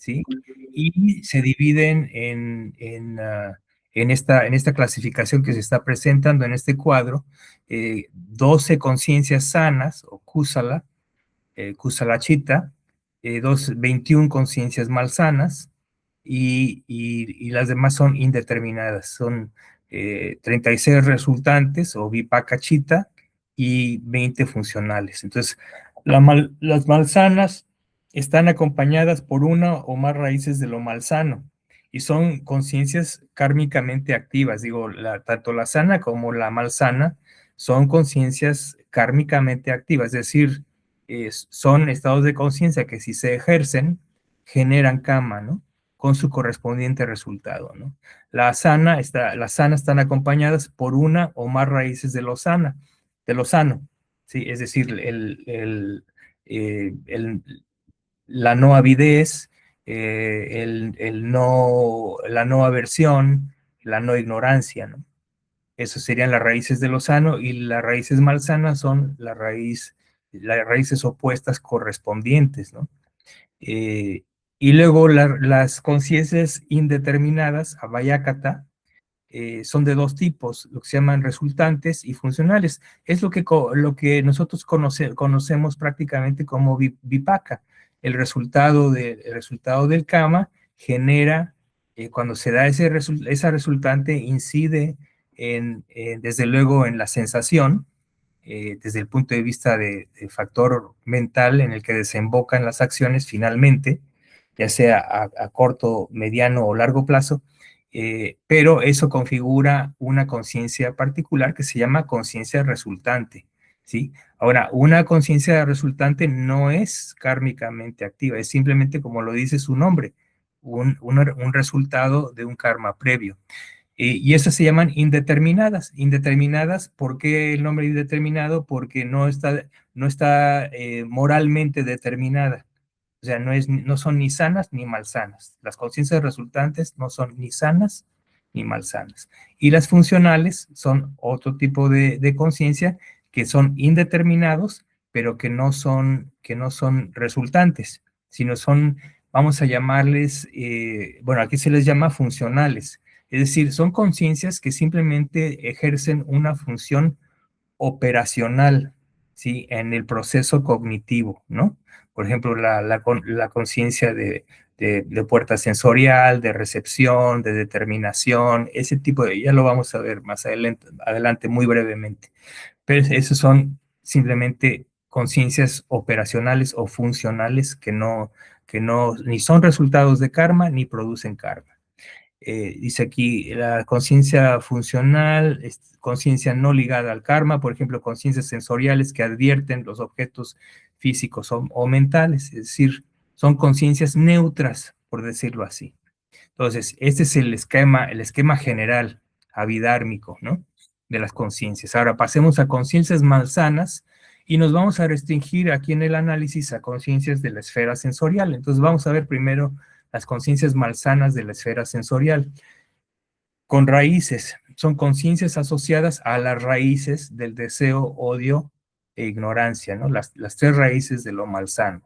¿sí? Y se dividen en esta clasificación que se está presentando en este cuadro, 12 conciencias sanas, o kusala, kusalachita, 21 conciencias malsanas, y las demás son indeterminadas. Son 36 resultantes, o vipakachita, y 20 funcionales. Entonces, las malsanas están acompañadas por una o más raíces de lo malsano, y son conciencias kármicamente activas. Digo, tanto la sana como la malsana son conciencias kármicamente activas, es decir, son estados de conciencia que, si se ejercen, generan karma, ¿no? Con su correspondiente resultado, ¿no? Las sanas están acompañadas por una o más raíces de lo sano, ¿sí? Es decir, la no avidez, la no aversión, la no ignorancia, ¿no? Esas serían las raíces de lo sano, y las raíces malsanas son las raíces opuestas correspondientes, ¿no? Eh, y luego las conciencias indeterminadas, avayakata, son de dos tipos, lo que se llaman resultantes y funcionales. Es lo que nosotros conocemos prácticamente como vipaka. El resultado del karma genera, cuando se da esa resultante, incide desde luego en la sensación, desde el punto de vista de factor mental en el que desembocan las acciones finalmente, ya sea a corto, mediano o largo plazo, pero eso configura una conciencia particular que se llama conciencia resultante, ¿sí? Ahora, una conciencia resultante no es kármicamente activa, es simplemente, como lo dice su nombre, un resultado de un karma previo. Y esas se llaman indeterminadas. Indeterminadas, ¿por qué el nombre indeterminado? Porque no está moralmente determinada. O sea, no son ni sanas ni malsanas. Las conciencias resultantes no son ni sanas ni malsanas. Y las funcionales son otro tipo de conciencia, que son indeterminados, pero que no son resultantes, sino son, vamos a llamarles, bueno, aquí se les llama funcionales. Es decir, son conciencias que simplemente ejercen una función operacional, ¿sí? En el proceso cognitivo, ¿no? Por ejemplo, la conciencia de puerta sensorial, de recepción, de determinación, ese tipo ya lo vamos a ver más adelante muy brevemente. Pero esos son simplemente conciencias operacionales o funcionales que no ni son resultados de karma ni producen karma. Dice aquí, la conciencia funcional, conciencia no ligada al karma, por ejemplo, conciencias sensoriales que advierten los objetos físicos o mentales, es decir, son conciencias neutras, por decirlo así. Entonces, este es el esquema general, abhidármico, ¿no? De las conciencias. Ahora pasemos a conciencias malsanas, y nos vamos a restringir aquí en el análisis a conciencias de la esfera sensorial. Entonces, vamos a ver primero las conciencias malsanas de la esfera sensorial. Con raíces, son conciencias asociadas a las raíces del deseo, odio e ignorancia, ¿no? Las tres raíces de lo malsano.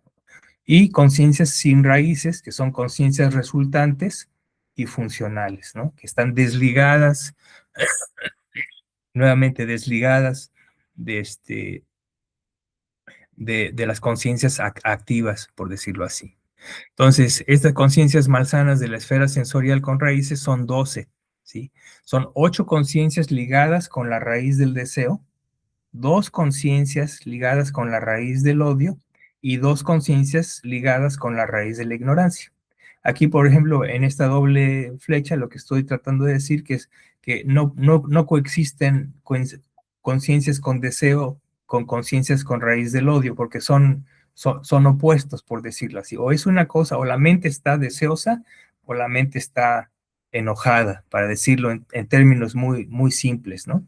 Y conciencias sin raíces, que son conciencias resultantes y funcionales, ¿no? Que están desligadas, nuevamente desligadas de las conciencias activas, por decirlo así. Entonces, estas conciencias malsanas de la esfera sensorial con raíces son 12, ¿sí? Son 8 conciencias ligadas con la raíz del deseo, 2 conciencias ligadas con la raíz del odio, y 2 conciencias ligadas con la raíz de la ignorancia. Aquí, por ejemplo, en esta doble flecha, lo que estoy tratando de decir que es que no coexisten conciencias con deseo con conciencias con raíz del odio, porque son opuestos, por decirlo así. O es una cosa, o la mente está deseosa, o la mente está enojada, para decirlo en términos muy, muy simples, ¿no?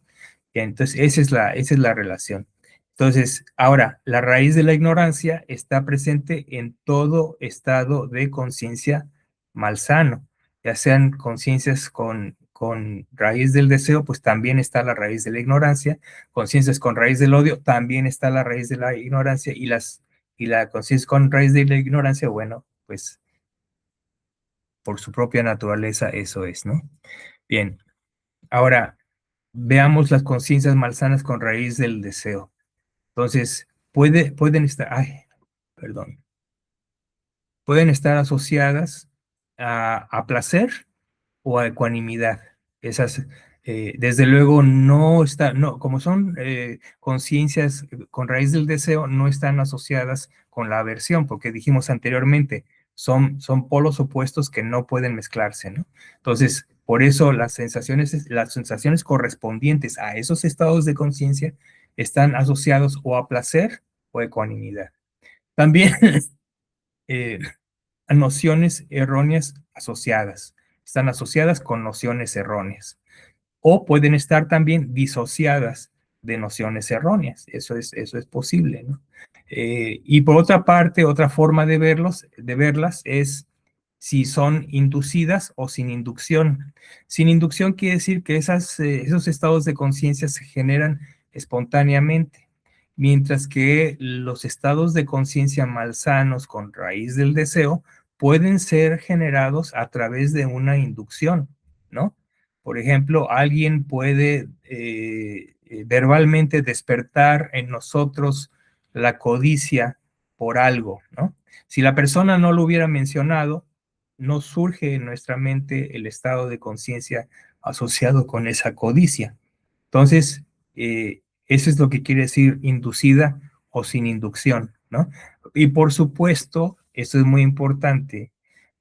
Entonces, esa es la relación. Entonces, ahora, la raíz de la ignorancia está presente en todo estado de conciencia malsano, ya sean conciencias con raíz del deseo, pues también está la raíz de la ignorancia; conciencias con raíz del odio, también está la raíz de la ignorancia; y la conciencia con raíz de la ignorancia, bueno, pues por su propia naturaleza eso es, ¿no? Bien, ahora veamos las conciencias malsanas con raíz del deseo. Entonces, pueden estar, ay, perdón, pueden estar asociadas a placer o a ecuanimidad. Esas, desde luego, no están, no, como son conciencias con raíz del deseo, no están asociadas con la aversión, porque dijimos anteriormente, son polos opuestos que no pueden mezclarse, ¿no? Entonces, por eso las sensaciones correspondientes a esos estados de conciencia están asociados o a placer o a ecuanimidad. También eh, a nociones erróneas asociadas. Están asociadas con nociones erróneas. O pueden estar también disociadas de nociones erróneas. Eso es posible, ¿no? Y por otra parte, otra forma de verlas es si son inducidas o sin inducción. Sin inducción quiere decir que esos estados de conciencia se generan espontáneamente, mientras que los estados de conciencia malsanos con raíz del deseo pueden ser generados a través de una inducción, ¿no? Por ejemplo, alguien puede verbalmente despertar en nosotros la codicia por algo, ¿no? Si la persona no lo hubiera mencionado, no surge en nuestra mente el estado de conciencia asociado con esa codicia. Entonces, eso es lo que quiere decir inducida o sin inducción, ¿no? Y por supuesto, esto es muy importante,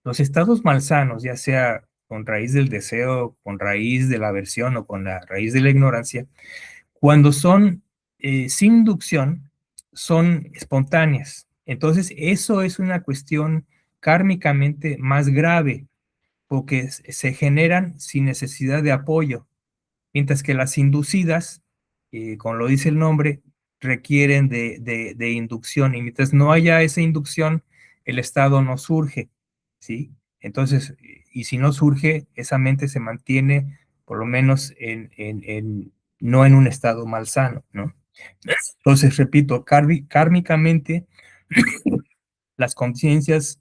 los estados malsanos, ya sea con raíz del deseo, con raíz de la aversión o con la raíz de la ignorancia, cuando son sin inducción, son espontáneas. Entonces, eso es una cuestión kármicamente más grave, porque se generan sin necesidad de apoyo, mientras que las inducidas, como lo dice el nombre, requieren de inducción, y mientras no haya esa inducción, el estado no surge, ¿sí? Entonces, y si no surge, esa mente se mantiene por lo menos no en un estado malsano, ¿no? Entonces, repito, kármicamente, las conciencias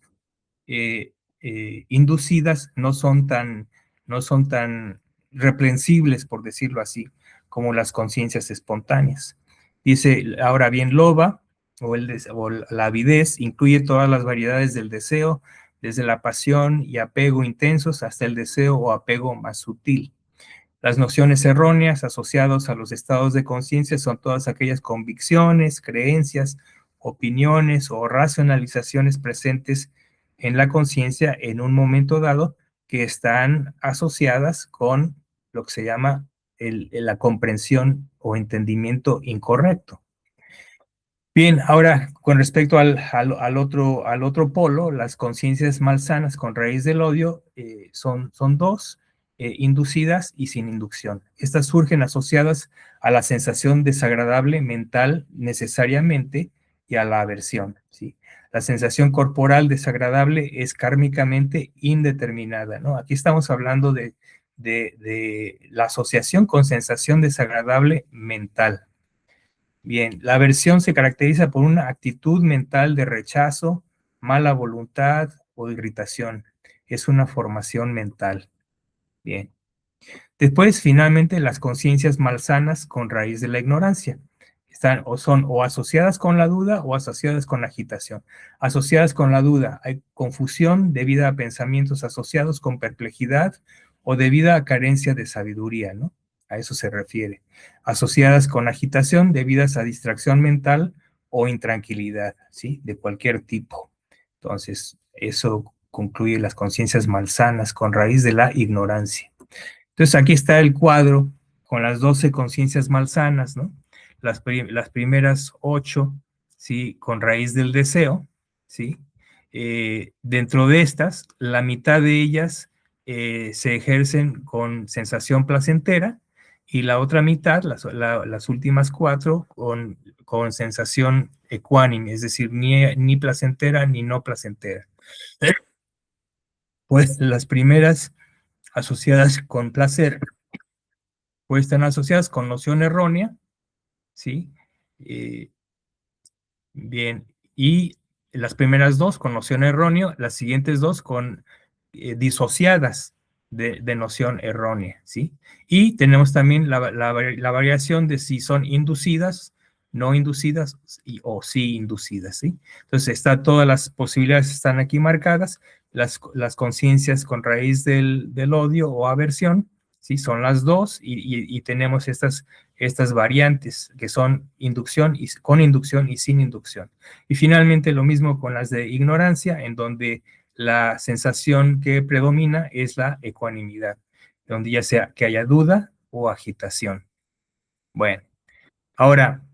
inducidas no son tan reprensibles, por decirlo así, como las conciencias espontáneas. Dice, ahora bien, loba o la avidez incluye todas las variedades del deseo, desde la pasión y apego intensos hasta el deseo o apego más sutil. Las nociones erróneas asociadas a los estados de conciencia son todas aquellas convicciones, creencias, opiniones o racionalizaciones presentes en la conciencia en un momento dado que están asociadas con lo que se llama la comprensión o entendimiento incorrecto. Bien, ahora con respecto al otro polo, las conciencias malsanas con raíz del odio son dos, inducidas y sin inducción. Estas surgen asociadas a la sensación desagradable mental necesariamente y a la aversión, ¿sí? La sensación corporal desagradable es kármicamente indeterminada, ¿no? Aquí estamos hablando de la asociación con sensación desagradable mental. Bien, la aversión se caracteriza por una actitud mental de rechazo, mala voluntad o irritación. Es una formación mental. Bien. Después, finalmente, las conciencias malsanas con raíz de la ignorancia. Están o son o asociadas con la duda o asociadas con la agitación. Asociadas con la duda, hay confusión debido a pensamientos asociados con perplejidad o debido a carencia de sabiduría, ¿no? A eso se refiere. Asociadas con agitación debidas a distracción mental o intranquilidad, ¿sí? De cualquier tipo. Entonces, eso concluye las conciencias malsanas con raíz de la ignorancia. Entonces aquí está el cuadro con las 12 conciencias malsanas, ¿no? Las primeras 8, ¿sí? Con raíz del deseo, ¿sí? Dentro de estas, la mitad de ellas se ejercen con sensación placentera y la otra mitad, las últimas 4, con sensación ecuánime, es decir, ni placentera ni no placentera. Pues las primeras asociadas con placer, pues están asociadas con noción errónea, ¿sí? Eh, bien, y las primeras dos con noción errónea, las siguientes dos con disociadas de noción errónea, ¿sí? Y tenemos también la variación de si son inducidas, no inducidas o sí inducidas, ¿sí? Entonces, todas las posibilidades están aquí marcadas, las conciencias con raíz del odio o aversión, ¿sí? Son las dos y tenemos estas variantes que son inducción y con inducción y sin inducción. Y finalmente lo mismo con las de ignorancia, en donde la sensación que predomina es la ecuanimidad, donde ya sea que haya duda o agitación. Bueno, ahora,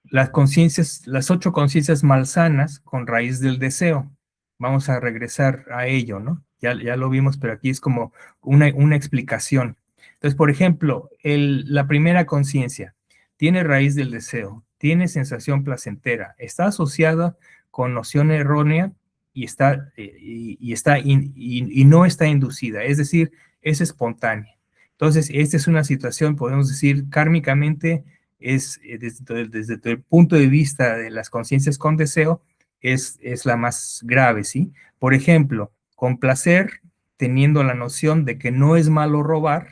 las 8 conciencias malsanas con raíz del deseo. Vamos a regresar a ello, ¿no? Ya lo vimos, pero aquí es como una explicación. Entonces, por ejemplo, la primera conciencia tiene raíz del deseo, tiene sensación placentera, está asociada con noción errónea y no está inducida, es decir, es espontánea. Entonces, esta es una situación, podemos decir, kármicamente desde el punto de vista de las conciencias con deseo, es la más grave, ¿sí? Por ejemplo, con placer, teniendo la noción de que no es malo robar,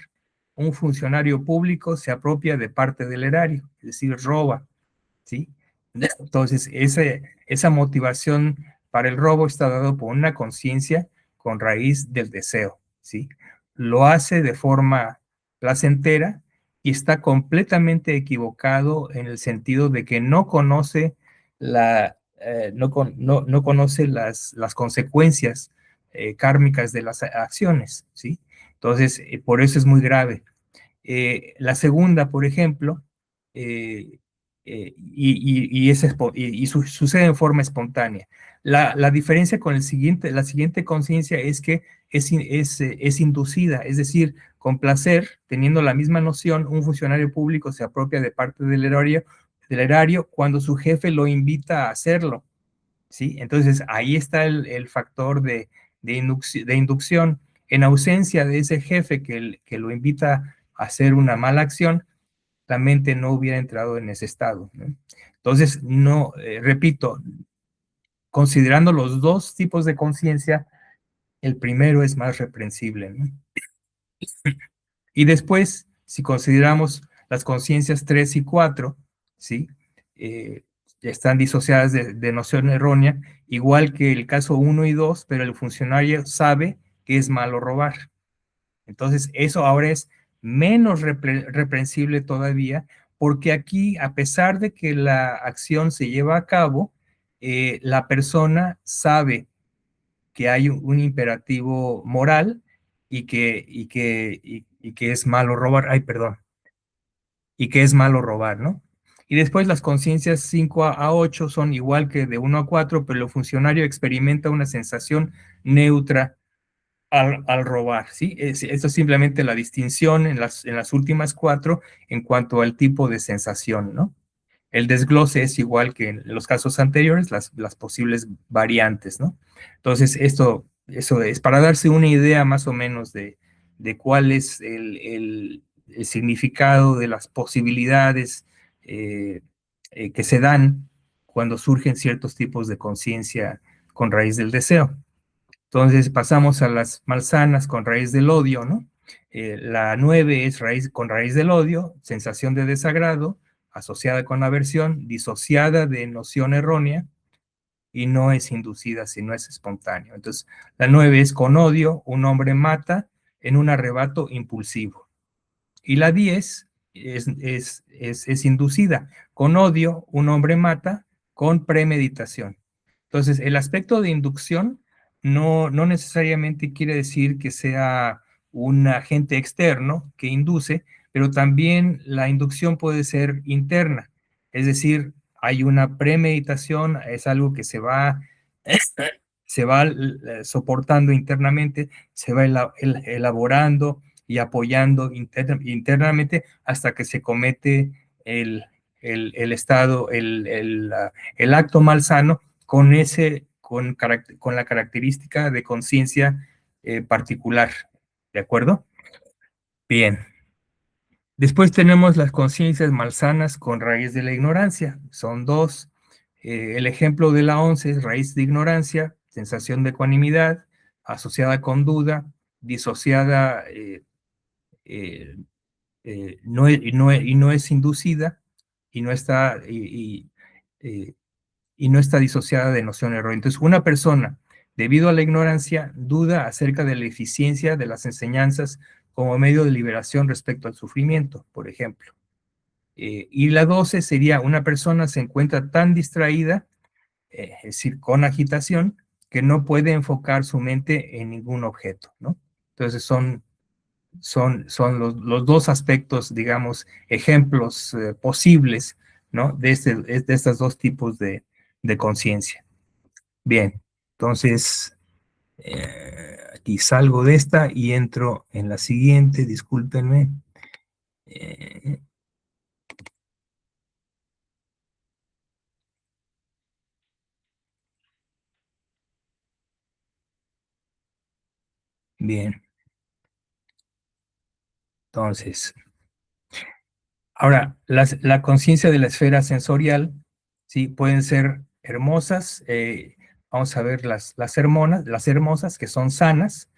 un funcionario público se apropia de parte del erario, es decir, roba, ¿sí? Entonces, esa motivación para el robo está dado por una conciencia con raíz del deseo, ¿sí? Lo hace de forma placentera y está completamente equivocado en el sentido de que no conoce no conoce las consecuencias kármicas de las acciones, ¿sí? Entonces, por eso es muy grave. La segunda, por ejemplo, sucede en forma espontánea. La diferencia con la siguiente conciencia es que es inducida, es decir, con placer, teniendo la misma noción, un funcionario público se apropia de parte del erario cuando su jefe lo invita a hacerlo, ¿sí? Entonces ahí está el factor de inducción. En ausencia de ese jefe que lo invita a hacer una mala acción, la mente no hubiera entrado en ese estado, ¿no? Entonces, no, repito, considerando los dos tipos de conciencia, el primero es más reprensible, ¿no? Y después, si consideramos las conciencias 3 y 4, ¿sí? Están disociadas de noción errónea, igual que el caso 1 y 2, pero el funcionario sabe que es malo robar. Entonces, eso ahora es menos reprensible todavía, porque aquí, a pesar de que la acción se lleva a cabo, la persona sabe que hay un imperativo moral y que es malo robar, ay, perdón, y que es malo robar, ¿no? Y después las conciencias 5 a 8 son igual que de 1 a 4, pero el funcionario experimenta una sensación neutra al robar, ¿sí? Esto es simplemente la distinción en las últimas 4 en cuanto al tipo de sensación, ¿no? El desglose es igual que en los casos anteriores, las posibles variantes, ¿no? Entonces, eso es para darse una idea más o menos de cuál es el significado de las posibilidades que se dan cuando surgen ciertos tipos de conciencia con raíz del deseo. Entonces pasamos a las malsanas con raíz del odio, ¿no? La 9 es con raíz del odio, sensación de desagrado, asociada con aversión, disociada de noción errónea y no es inducida, sino es espontáneo. Entonces, la 9 es con odio, un hombre mata en un arrebato impulsivo. Y la 10 es inducida. Con odio, un hombre mata con premeditación. Entonces, el aspecto de inducción no necesariamente quiere decir que sea un agente externo que induce, pero también la inducción puede ser interna. Es decir, hay una premeditación, es algo que se va soportando internamente, se va elaborando y apoyando internamente hasta que se comete el estado, el acto malsano con la característica de conciencia particular. ¿De acuerdo? Bien. Después tenemos las conciencias malsanas con raíz de la ignorancia. Son dos. El ejemplo de la 11 es raíz de ignorancia, sensación de ecuanimidad, asociada con duda, disociada, no es inducida y no está, eh, y no está disociada de noción errónea. Entonces, una persona, debido a la ignorancia, duda acerca de la eficiencia de las enseñanzas como medio de liberación respecto al sufrimiento, por ejemplo. Y la 12 sería una persona se encuentra tan distraída, es decir, con agitación, que no puede enfocar su mente en ningún objeto, ¿no? Entonces son los dos aspectos, digamos, ejemplos posibles, ¿no? De estos dos tipos de conciencia. Bien, entonces aquí salgo de esta y entro en la siguiente, discúlpenme. Eh, bien, entonces, ahora, la conciencia de la esfera sensorial, sí, pueden ser hermosas. Vamos a ver las hermosas, que son sanas,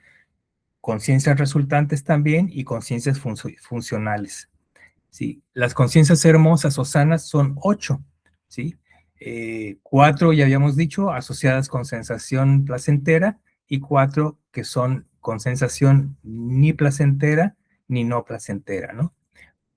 conciencias resultantes también y conciencias funcionales. ¿Sí? Las conciencias hermosas o sanas son 8, ¿sí? 4, ya habíamos dicho, asociadas con sensación placentera, y 4 que son con sensación ni placentera ni no placentera, ¿no?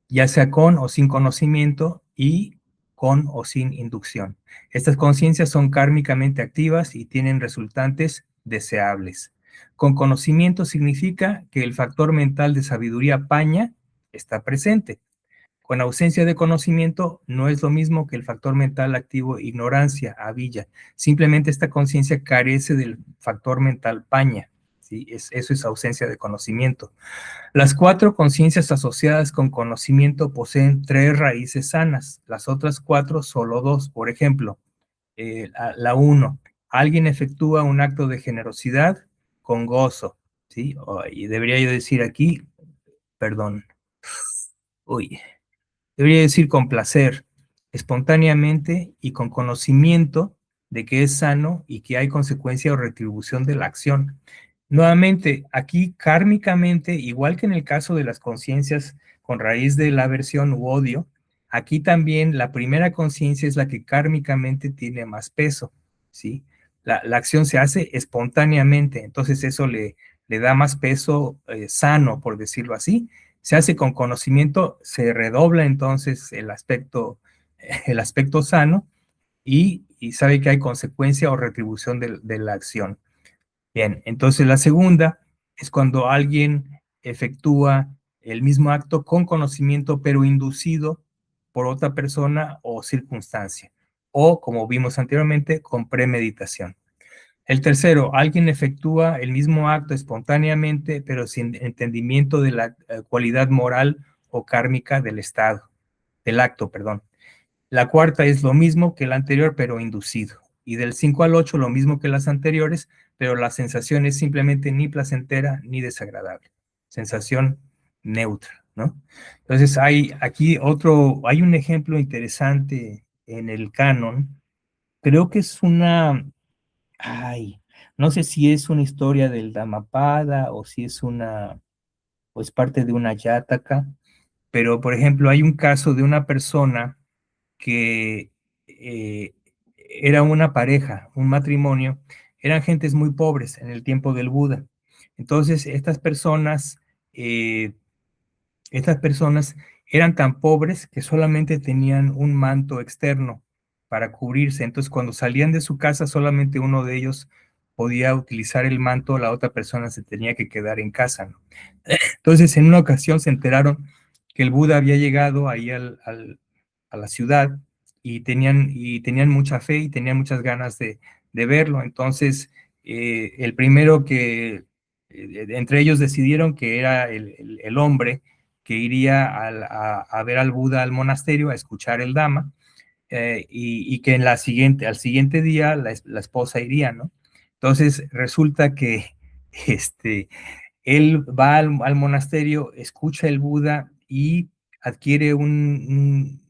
Ya sea con o sin conocimiento y con o sin inducción. Estas conciencias son kármicamente activas y tienen resultantes deseables. Con conocimiento significa que el factor mental de sabiduría paña está presente. Con ausencia de conocimiento no es lo mismo que el factor mental activo ignorancia, avilla. Simplemente esta conciencia carece del factor mental paña. ¿Sí? Eso es ausencia de conocimiento. Las 4 conciencias asociadas con conocimiento poseen 3 raíces sanas, las otras 4 solo 2. Por ejemplo, la 1, alguien efectúa un acto de generosidad con gozo, ¿sí? Y debería yo decir aquí, perdón, uy, debería decir con placer, espontáneamente y con conocimiento de que es sano y que hay consecuencia o retribución de la acción. Nuevamente, aquí kármicamente, igual que en el caso de las conciencias con raíz de la aversión u odio, aquí también la primera conciencia es la que kármicamente tiene más peso, ¿sí? La acción se hace espontáneamente, entonces eso le da más peso sano, por decirlo así. Se hace con conocimiento, se redobla entonces el aspecto sano y sabe que hay consecuencia o retribución de la acción. Bien, entonces la segunda es cuando alguien efectúa el mismo acto con conocimiento, pero inducido por otra persona o circunstancia, o como vimos anteriormente, con premeditación. El tercero, alguien efectúa el mismo acto espontáneamente, pero sin entendimiento de la cualidad moral o kármica del acto, perdón. La cuarta es lo mismo que la anterior, pero inducido. Y del 5 al 8 lo mismo que las anteriores, pero la sensación es simplemente ni placentera ni desagradable. Sensación neutra, ¿no? Entonces hay un ejemplo interesante en el canon. Creo que es no sé si es una historia del Dhammapada o si es o es parte de una yataka, pero por ejemplo hay un caso de una persona que era una pareja, un matrimonio, eran gentes muy pobres en el tiempo del Buda. Entonces, estas personas eran tan pobres que solamente tenían un manto externo para cubrirse. Entonces, cuando salían de su casa, solamente uno de ellos podía utilizar el manto, la otra persona se tenía que quedar en casa, ¿no? Entonces, en una ocasión se enteraron que el Buda había llegado ahí a la ciudad y tenían mucha fe y tenían muchas ganas de verlo. Entonces, el primero entre ellos decidieron que era el hombre que iría a ver al Buda al monasterio, a escuchar el Dhamma, y que al siguiente día la esposa iría, ¿no? Entonces resulta que este, él va al monasterio, escucha el Buda y adquiere un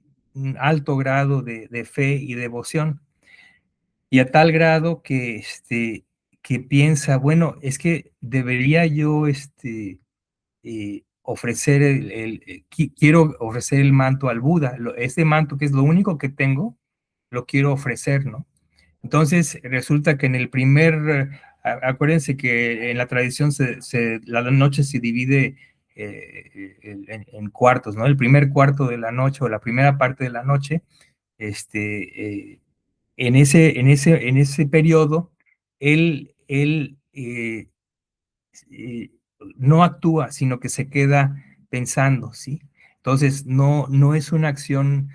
alto grado de fe y devoción, y a tal grado que piensa, bueno, es que debería yo ofrecer quiero ofrecer el manto al Buda, este manto que es lo único que tengo, lo quiero ofrecer, ¿no? Entonces resulta que en el acuérdense que en la tradición la noche se divide en cuartos, ¿no? El primer cuarto de la noche o la primera parte de la noche, en ese periodo, él eh, no actúa, sino que se queda pensando, ¿sí? Entonces, no es una acción,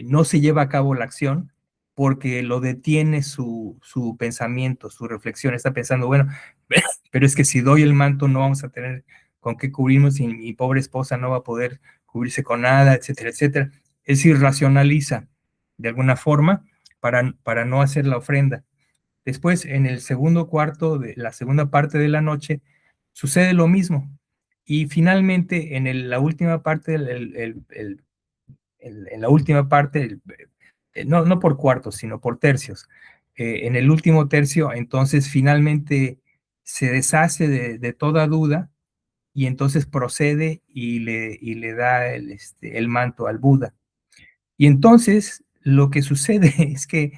no se lleva a cabo la acción porque lo detiene su pensamiento, su reflexión. Está pensando, bueno, pero es que si doy el manto no vamos a tener con qué cubrirnos y mi pobre esposa no va a poder cubrirse con nada, etcétera, etcétera. Es decir, racionaliza de alguna forma para no hacer la ofrenda. Después, en el segundo cuarto de la segunda parte de la noche, sucede lo mismo. Y finalmente, la última parte, en la última parte, no por cuartos, sino por tercios. En el último tercio, entonces finalmente se deshace de toda duda y entonces procede y le da el manto al Buda. Y entonces lo que sucede es que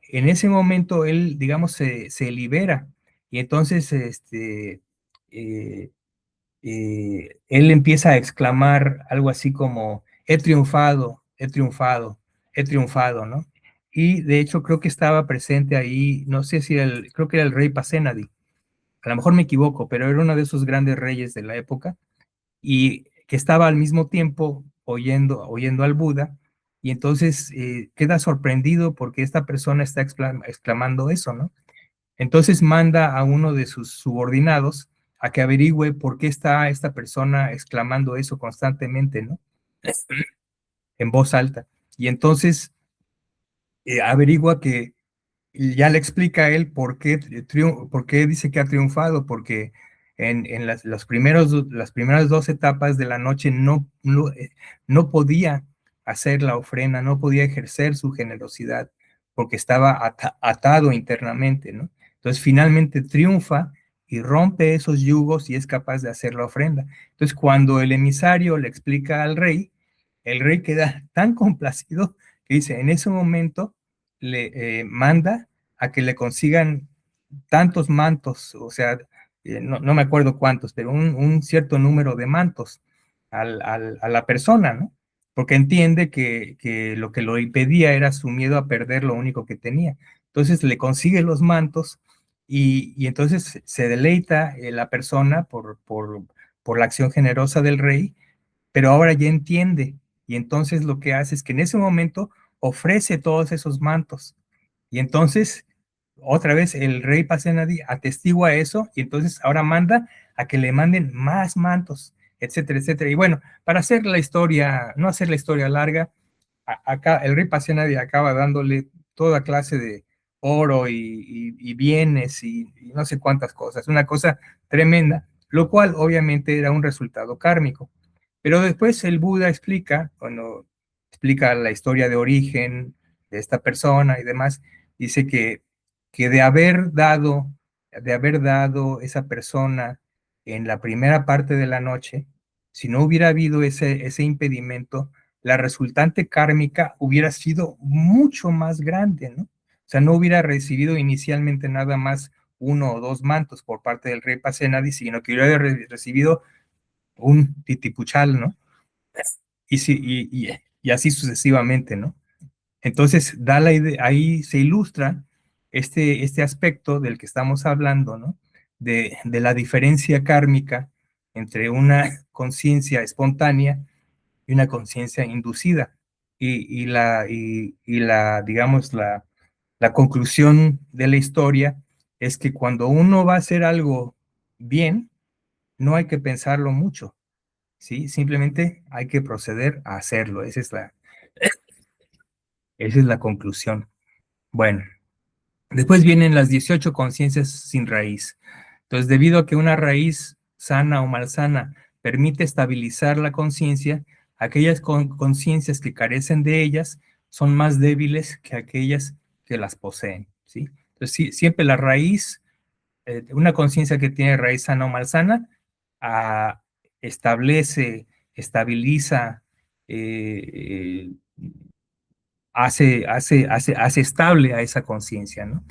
en ese momento él, digamos, se libera y entonces eh, él empieza a exclamar algo así como, he triunfado, he triunfado, he triunfado, ¿no? Y de hecho creo que estaba presente ahí, no sé si creo que era el rey Pasenadi, a lo mejor me equivoco, pero era uno de esos grandes reyes de la época y que estaba al mismo tiempo oyendo al Buda, y entonces queda sorprendido porque esta persona está exclamando eso, ¿no? Entonces manda a uno de sus subordinados a que averigüe por qué está esta persona exclamando eso constantemente, ¿no? En voz alta. Y entonces averigua que y ya le explica a él por qué dice que ha triunfado, porque en las primeras dos etapas de la noche no podía hacer la ofrenda, no podía ejercer su generosidad, porque estaba atado internamente, ¿no? Entonces finalmente triunfa y rompe esos yugos y es capaz de hacer la ofrenda. Entonces cuando el emisario le explica al rey, el rey queda tan complacido que dice, en ese momento le manda a que le consigan tantos mantos, o sea, no me acuerdo cuántos, pero un cierto número de mantos a la persona, ¿no? Porque entiende que lo que lo impedía era su miedo a perder lo único que tenía. Entonces le consigue los mantos y entonces se deleita la persona por la acción generosa del rey, pero ahora ya entiende y entonces lo que hace es que en ese momento ofrece todos esos mantos y entonces otra vez el rey Pasenadi atestigua eso y entonces ahora manda a que le manden más mantos, etcétera, etcétera. Y bueno, para hacer la historia, no hacer la historia larga, acá el rey Pasenadi acaba dándole toda clase de oro y bienes y no sé cuántas cosas, una cosa tremenda, lo cual obviamente era un resultado kármico. Pero después el Buda explica, cuando explica la historia de origen de esta persona y demás, dice que de haber dado esa persona en la primera parte de la noche, si no hubiera habido ese impedimento, la resultante kármica hubiera sido mucho más grande, ¿no? O sea, no hubiera recibido inicialmente nada más uno o dos mantos por parte del rey Pasenadi, sino que hubiera recibido un titipuchal, ¿no? Y así sucesivamente, ¿no? Entonces, da la idea, ahí se ilustra este aspecto del que estamos hablando, ¿no? De la diferencia kármica entre una conciencia espontánea y una conciencia inducida. Digamos, la conclusión de la historia es que cuando uno va a hacer algo bien, no hay que pensarlo mucho, ¿sí? Simplemente hay que proceder a hacerlo. Esa es la conclusión. Bueno, después vienen las 18 conciencias sin raíz. Entonces, debido a que una raíz sana o malsana permite estabilizar la conciencia, aquellas conciencias que carecen de ellas son más débiles que aquellas que las poseen, ¿sí? Entonces, sí, siempre la raíz una conciencia que tiene raíz sana o malsana establece, estabiliza, eh, hace estable a esa conciencia, ¿no?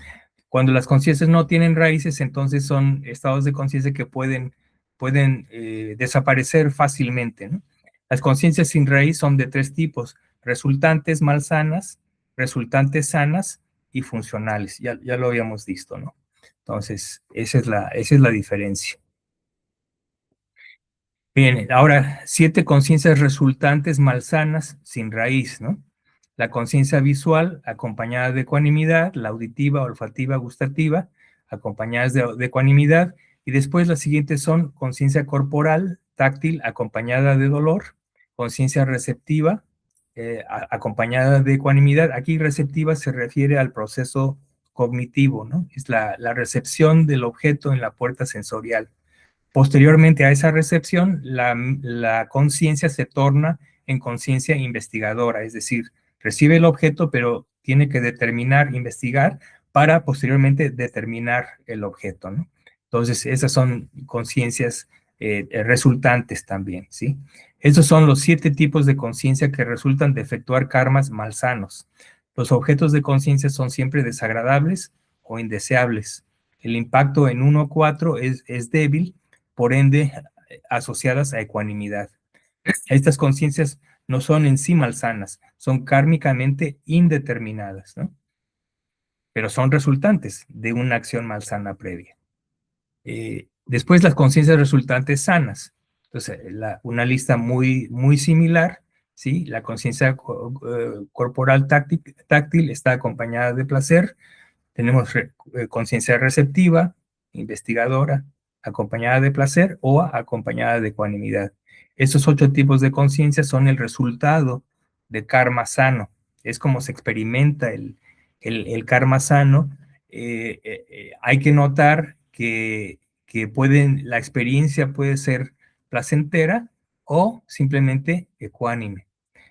Cuando las conciencias no tienen raíces, entonces son estados de conciencia que pueden desaparecer fácilmente, ¿no? Las conciencias sin raíz son de tres tipos: resultantes malsanas, resultantes sanas y funcionales. Ya lo habíamos visto, ¿no? Entonces, esa es la diferencia. Bien, ahora, 7 conciencias resultantes malsanas sin raíz, ¿no? La conciencia visual, acompañada de ecuanimidad, la auditiva, olfativa, gustativa, acompañadas de ecuanimidad, y después las siguientes son conciencia corporal, táctil, acompañada de dolor, conciencia receptiva, acompañada de ecuanimidad. Aquí receptiva se refiere al proceso cognitivo, ¿no? Es la recepción del objeto en la puerta sensorial. Posteriormente a esa recepción, la conciencia se torna en conciencia investigadora, es decir, recibe el objeto, pero tiene que determinar, investigar, para posteriormente determinar el objeto, ¿no? Entonces, esas son conciencias resultantes también, ¿sí? Esos son los 7 tipos de conciencia que resultan de efectuar karmas malsanos. Los objetos de conciencia son siempre desagradables o indeseables. El impacto en 1 o 4 es débil, por ende asociadas a ecuanimidad. Estas conciencias no son en sí malsanas, son kármicamente indeterminadas, ¿no? Pero son resultantes de una acción malsana previa. Después las conciencias resultantes sanas. Entonces, una lista muy similar, ¿sí? La conciencia corporal táctil está acompañada de placer. Tenemos conciencia receptiva, investigadora, acompañada de placer o acompañada de ecuanimidad. Estos 8 tipos de conciencia son el resultado de karma sano. Es como se experimenta el karma sano. Hay que notar que la experiencia puede ser placentera o simplemente ecuánime.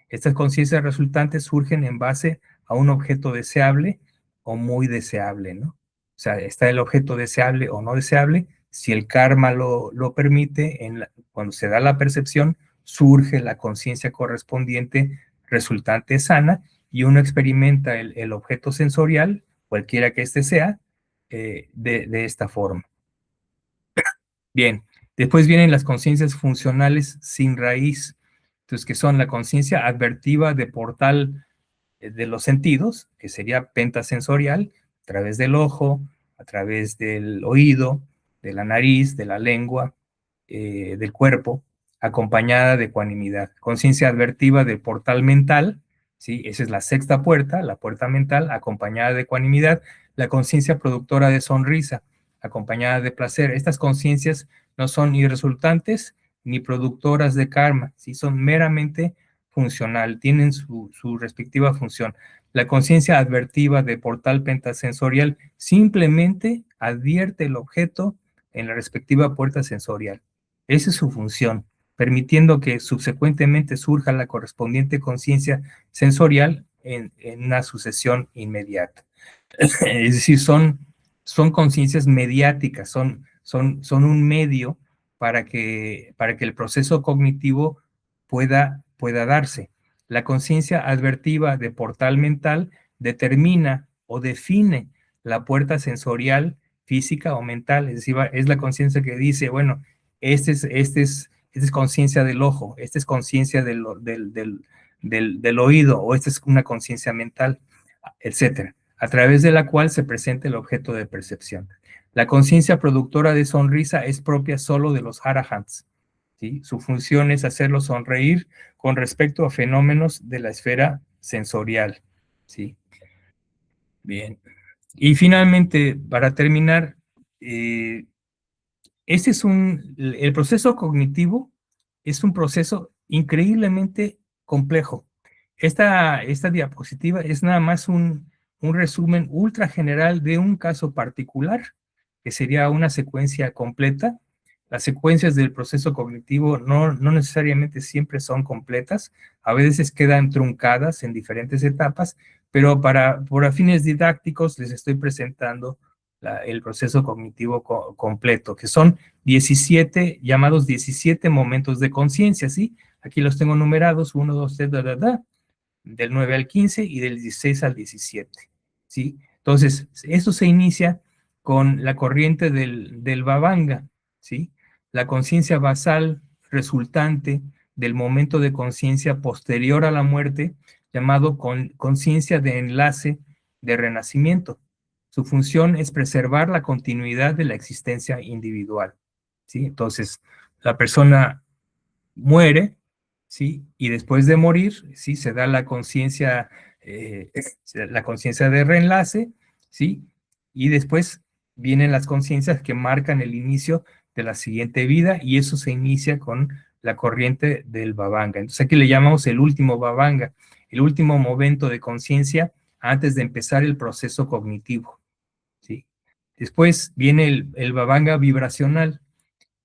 Estas conciencias resultantes surgen en base a un objeto deseable o muy deseable, ¿no? O sea, está el objeto deseable o no deseable. Si el karma lo permite, cuando se da la percepción, surge la conciencia correspondiente resultante sana y uno experimenta el objeto sensorial, cualquiera que éste sea, de esta forma. Bien, después vienen las conciencias funcionales sin raíz, entonces, que son la conciencia advertiva de portal de los sentidos, que sería pentasensorial, a través del ojo, a través del oído, de la nariz, de la lengua, del cuerpo, acompañada de ecuanimidad. Conciencia advertiva del portal mental, ¿sí? Esa es la sexta puerta, la puerta mental, acompañada de ecuanimidad. La conciencia productora de sonrisa, acompañada de placer. Estas conciencias no son ni resultantes ni productoras de karma, ¿sí? Son meramente funcional, tienen su respectiva función. La conciencia advertiva de portal pentasensorial simplemente advierte el objeto en la respectiva puerta sensorial. Esa es su función, permitiendo que subsecuentemente surja la correspondiente conciencia sensorial en una sucesión inmediata. Es decir, son conciencias mediáticas, son un medio para que el proceso cognitivo pueda darse. La conciencia advertiva de portal mental determina o define la puerta sensorial, física o mental, es decir, es la conciencia que dice, bueno, esta es conciencia del ojo, esta es conciencia del oído, o esta es una conciencia mental, etcétera, a través de la cual se presenta el objeto de percepción. La conciencia productora de sonrisa es propia solo de los arahants, ¿sí? Su función es hacerlo sonreír con respecto a fenómenos de la esfera sensorial, ¿sí? Bien. Y finalmente, para terminar, el proceso cognitivo es un proceso increíblemente complejo. Esta diapositiva es nada más un resumen ultra general de un caso particular, que sería una secuencia completa. Las secuencias del proceso cognitivo no necesariamente siempre son completas, a veces quedan truncadas en diferentes etapas, pero por fines didácticos les estoy presentando el proceso cognitivo completo, que son 17, llamados 17 momentos de conciencia, ¿sí? Aquí los tengo numerados, 1, 2, 3, del 9 al 15 y del 16 al 17, ¿sí? Entonces, esto se inicia con la corriente del Vabhanga, ¿sí? La conciencia basal resultante del momento de conciencia posterior a la muerte, llamado conciencia de enlace de renacimiento. Su función es preservar la continuidad de la existencia individual, ¿sí? Entonces, la persona muere, ¿sí? Y después de morir, ¿sí? Se da la conciencia de reenlace, ¿sí? Y después vienen las conciencias que marcan el inicio de la siguiente vida y eso se inicia con la corriente del Vabhanga. Entonces aquí le llamamos el último Vabhanga, el último momento de conciencia antes de empezar el proceso cognitivo, ¿sí? Después viene el Vabhanga vibracional,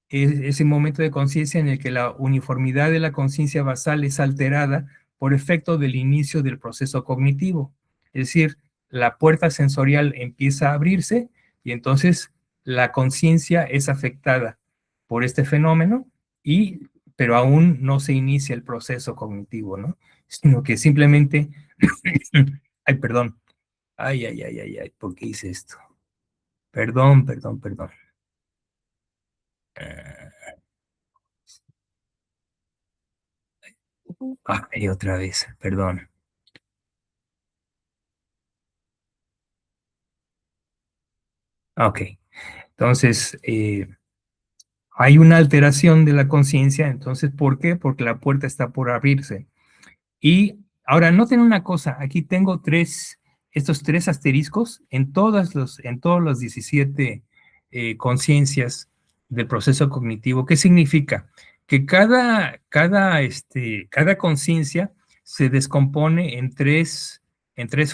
ese momento de conciencia en el que la uniformidad de la conciencia basal es alterada por efecto del inicio del proceso cognitivo. Es decir, la puerta sensorial empieza a abrirse y entonces la conciencia es afectada por este fenómeno, pero aún no se inicia el proceso cognitivo, ¿no? Sino que simplemente, ay, perdón, ay, ¿por qué hice esto? Perdón. Ay, otra vez, perdón. Ok, entonces hay una alteración de la conciencia, entonces, ¿por qué? Porque la puerta está por abrirse. Y ahora, noten una cosa, aquí tengo estos tres asteriscos en todos los 17 conciencias del proceso cognitivo. ¿Qué significa? Que cada conciencia se descompone en tres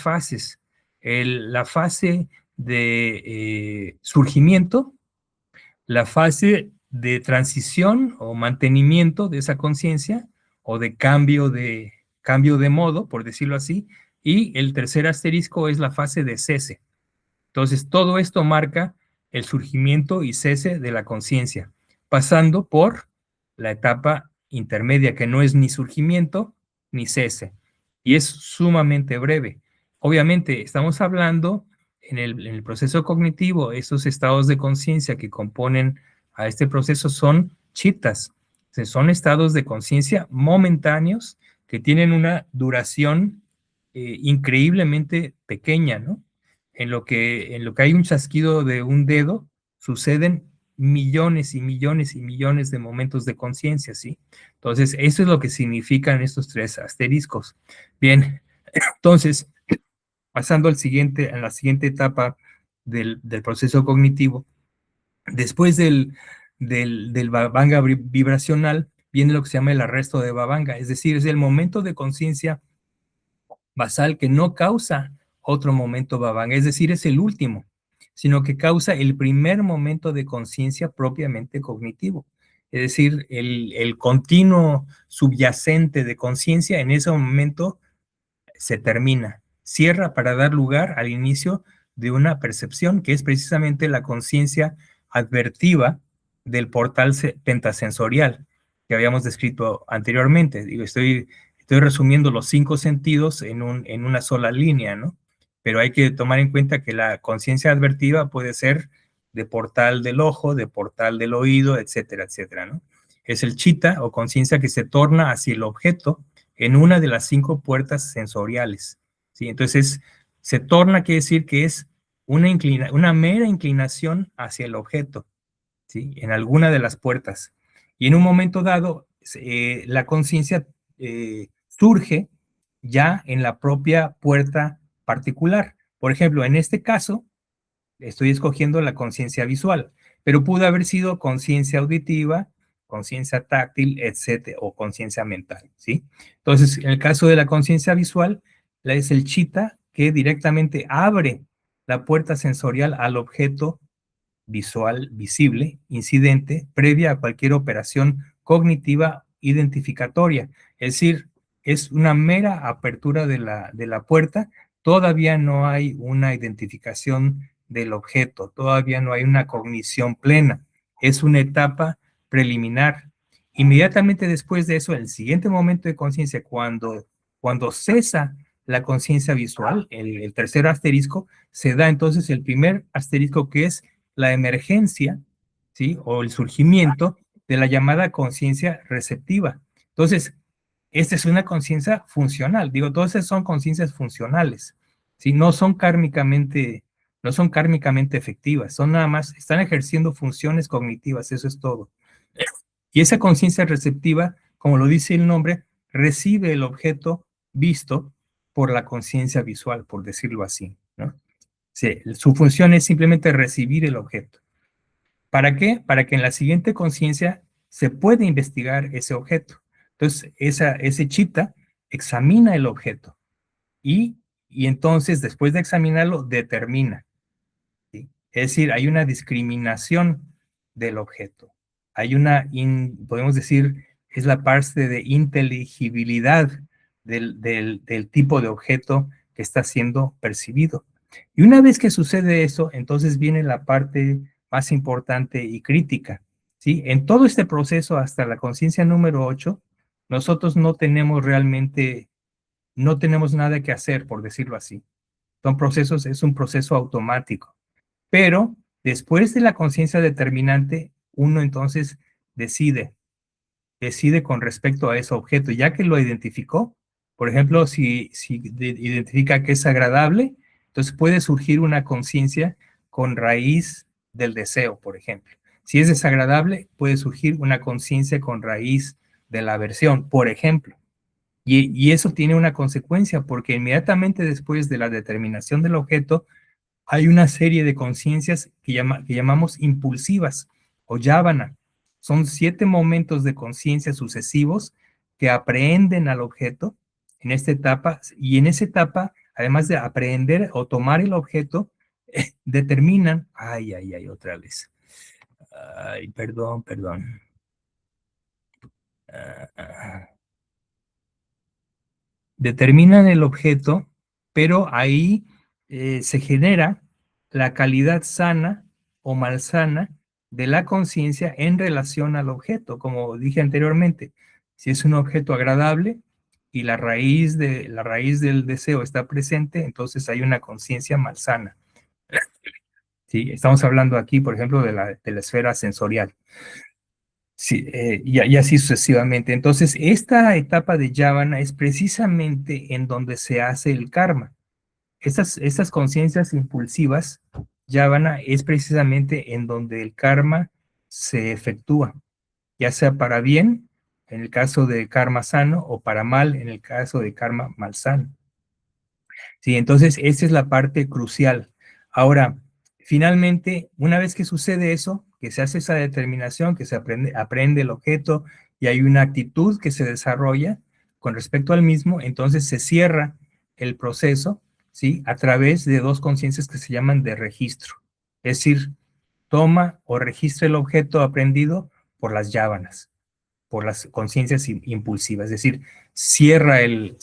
fases. La fase de surgimiento, la fase de transición o mantenimiento de esa conciencia o de cambio de modo, por decirlo así, y el tercer asterisco es la fase de cese. Entonces, todo esto marca el surgimiento y cese de la conciencia, pasando por la etapa intermedia, que no es ni surgimiento ni cese, y es sumamente breve. Obviamente, estamos hablando en el proceso cognitivo, esos estados de conciencia que componen a este proceso son chitas, son estados de conciencia momentáneos que tienen una duración increíblemente pequeña, ¿no? En lo que hay un chasquido de un dedo, suceden millones y millones y millones de momentos de conciencia, ¿sí? Entonces, eso es lo que significan estos tres asteriscos. Bien, entonces, pasando a la siguiente etapa del proceso cognitivo, después del Vabhanga vibracional, viene lo que se llama el arresto de Vabhanga, es decir, es el momento de conciencia basal que no causa otro momento Vabhanga, es decir, es el último, sino que causa el primer momento de conciencia propiamente cognitivo. Es decir, el continuo subyacente de conciencia en ese momento se termina, cierra para dar lugar al inicio de una percepción que es precisamente la conciencia advertiva del portal pentasensorial que habíamos descrito anteriormente. Digo, estoy resumiendo los 5 sentidos en una sola línea, ¿no? Pero hay que tomar en cuenta que la conciencia advertiva puede ser de portal del ojo, de portal del oído, etcétera, etcétera, ¿no? Es el chitta o conciencia que se torna hacia el objeto en una de las 5 puertas sensoriales, ¿sí? Entonces, se torna, quiere decir que es una mera inclinación hacia el objeto, ¿sí? En alguna de las puertas. Y en un momento dado, la conciencia surge ya en la propia puerta particular. Por ejemplo, en este caso, estoy escogiendo la conciencia visual, pero pudo haber sido conciencia auditiva, conciencia táctil, etcétera, o conciencia mental, ¿sí? Entonces, en el caso de la conciencia visual, es el chitta que directamente abre la puerta sensorial al objeto visual visible, incidente, previa a cualquier operación cognitiva identificatoria. Es decir, es una mera apertura de la puerta, todavía no hay una identificación del objeto, todavía no hay una cognición plena, es una etapa preliminar. Inmediatamente después de eso, el siguiente momento de conciencia, cuando cesa la conciencia visual, el tercer asterisco, se da entonces el primer asterisco, que es la emergencia, ¿sí? O el surgimiento de la llamada conciencia receptiva. Entonces, esta es una conciencia funcional. Digo, todas esas son conciencias funcionales, ¿sí? No son kármicamente efectivas, son nada más, están ejerciendo funciones cognitivas, eso es todo. Y esa conciencia receptiva, como lo dice el nombre, recibe el objeto visto por la conciencia visual, por decirlo así, ¿no? Sí, su función es simplemente recibir el objeto. ¿Para qué? Para que en la siguiente conciencia se pueda investigar ese objeto. Entonces, ese chita examina el objeto y, y entonces, después de examinarlo, determina. ¿Sí? Es decir, hay una discriminación del objeto. Hay podemos decir, es la parte de inteligibilidad del tipo de objeto que está siendo percibido. Y una vez que sucede eso, entonces viene la parte más importante y crítica. ¿Sí? En todo este proceso, hasta la conciencia número 8, nosotros no tenemos nada que hacer, por decirlo así. Son procesos, es un proceso automático. Pero después de la conciencia determinante, uno entonces decide, decide con respecto a ese objeto, ya que lo identificó. Por ejemplo, si identifica que es agradable, entonces puede surgir una conciencia con raíz del deseo, por ejemplo. Si es desagradable, puede surgir una conciencia con raíz de la aversión, por ejemplo. Y eso tiene una consecuencia, porque inmediatamente después de la determinación del objeto, hay una serie de conciencias que llamamos impulsivas o yávana. Son 7 momentos de conciencia sucesivos que aprehenden al objeto en esta etapa, y en esa etapa, además de aprehender o tomar el objeto, determinan, otra vez. Perdón. Ah, ah. Determinan el objeto, pero ahí se genera la calidad sana o malsana de la conciencia en relación al objeto, como dije anteriormente. Si es un objeto agradable y la raíz del deseo está presente, entonces hay una conciencia malsana. ¿Sí? Estamos hablando aquí, por ejemplo, de la esfera sensorial. Sí, y así sucesivamente. Entonces, esta etapa de Yavana es precisamente en donde se hace el karma. Estas conciencias impulsivas, Yavana, es precisamente en donde el karma se efectúa, ya sea para bien, en el caso de karma sano, o para mal, en el caso de karma malsano. Sí, entonces esa es la parte crucial. Ahora, finalmente, una vez que sucede eso, que se hace esa determinación, que se aprende el objeto y hay una actitud que se desarrolla con respecto al mismo, entonces se cierra el proceso, ¿sí? A través de dos conciencias que se llaman de registro. Es decir, toma o registra el objeto aprendido por las yávanas, por las conciencias impulsivas, es decir, cierra el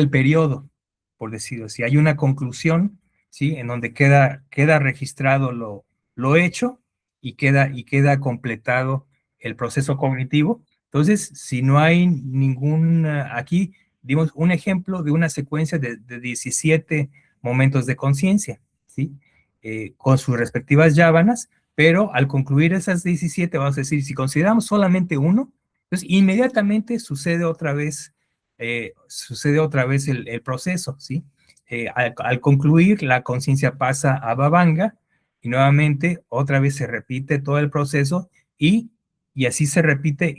periodo, por decirlo así. Hay una conclusión, ¿sí? En donde queda registrado lo hecho y queda completado el proceso cognitivo. Entonces, si no hay aquí dimos un ejemplo de una secuencia de 17 momentos de conciencia, ¿sí? Con sus respectivas yávanas, pero al concluir esas 17, vamos a decir, si consideramos solamente uno, entonces inmediatamente sucede otra vez el proceso, ¿sí? Al concluir, la conciencia pasa a Vabhanga y nuevamente otra vez se repite todo el proceso y así se repite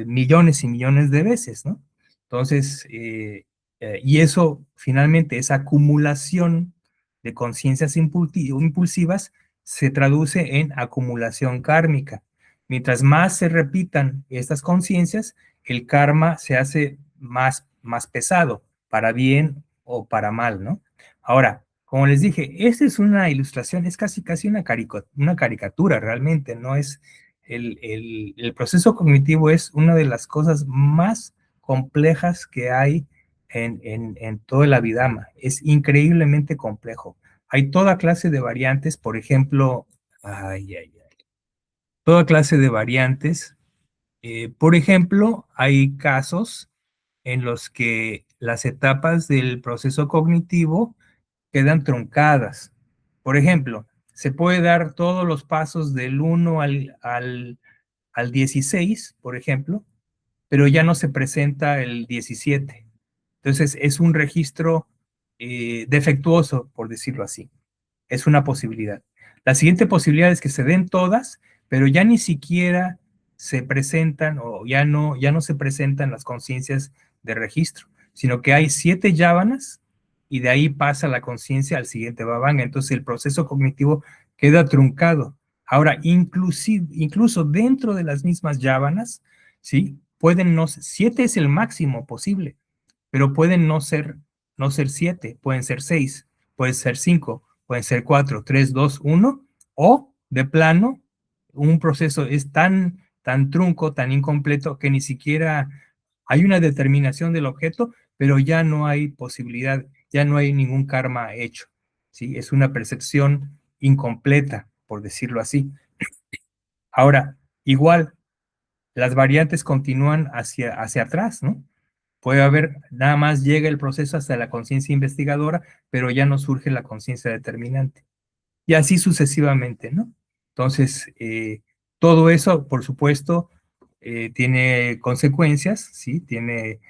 millones y millones de veces, ¿no? Entonces, y eso finalmente, esa acumulación de conciencias impulsivas se traduce en acumulación kármica. Mientras más se repitan estas conciencias, el karma se hace más pesado, para bien o para mal, ¿no? Ahora, como les dije, esta es una ilustración, es casi una caricatura realmente, no es el proceso cognitivo es una de las cosas más complejas que hay en toda la Vidama. Es increíblemente complejo. hay toda clase de variantes, por ejemplo, toda clase de variantes. Por ejemplo, hay casos en los que las etapas del proceso cognitivo quedan truncadas. Por ejemplo, se puede dar todos los pasos del 1 al 16, por ejemplo, pero ya no se presenta el 17. Entonces, es un registro defectuoso, por decirlo así. Es una posibilidad. La siguiente posibilidad es que se den todas, pero ya ni siquiera se presentan o ya no se presentan las conciencias de registro, sino que hay 7 yábanas y de ahí pasa la conciencia al siguiente babanga. Entonces el proceso cognitivo queda truncado. Ahora, incluso dentro de las mismas yábanas, ¿sí? Pueden no, 7 es el máximo posible, pero pueden no ser 7, pueden ser 6, pueden ser 5, pueden ser 4, 3, 2, 1, o de plano, un proceso es tan trunco, tan incompleto, que ni siquiera hay una determinación del objeto, pero ya no hay posibilidad, ya no hay ningún karma hecho, ¿sí? Es una percepción incompleta, por decirlo así. Ahora, igual, las variantes continúan hacia atrás, ¿no? Puede haber, nada más llega el proceso hasta la conciencia investigadora, pero ya no surge la conciencia determinante. Y así sucesivamente, ¿no? Entonces, todo eso, por supuesto, tiene consecuencias, ¿sí? Tiene,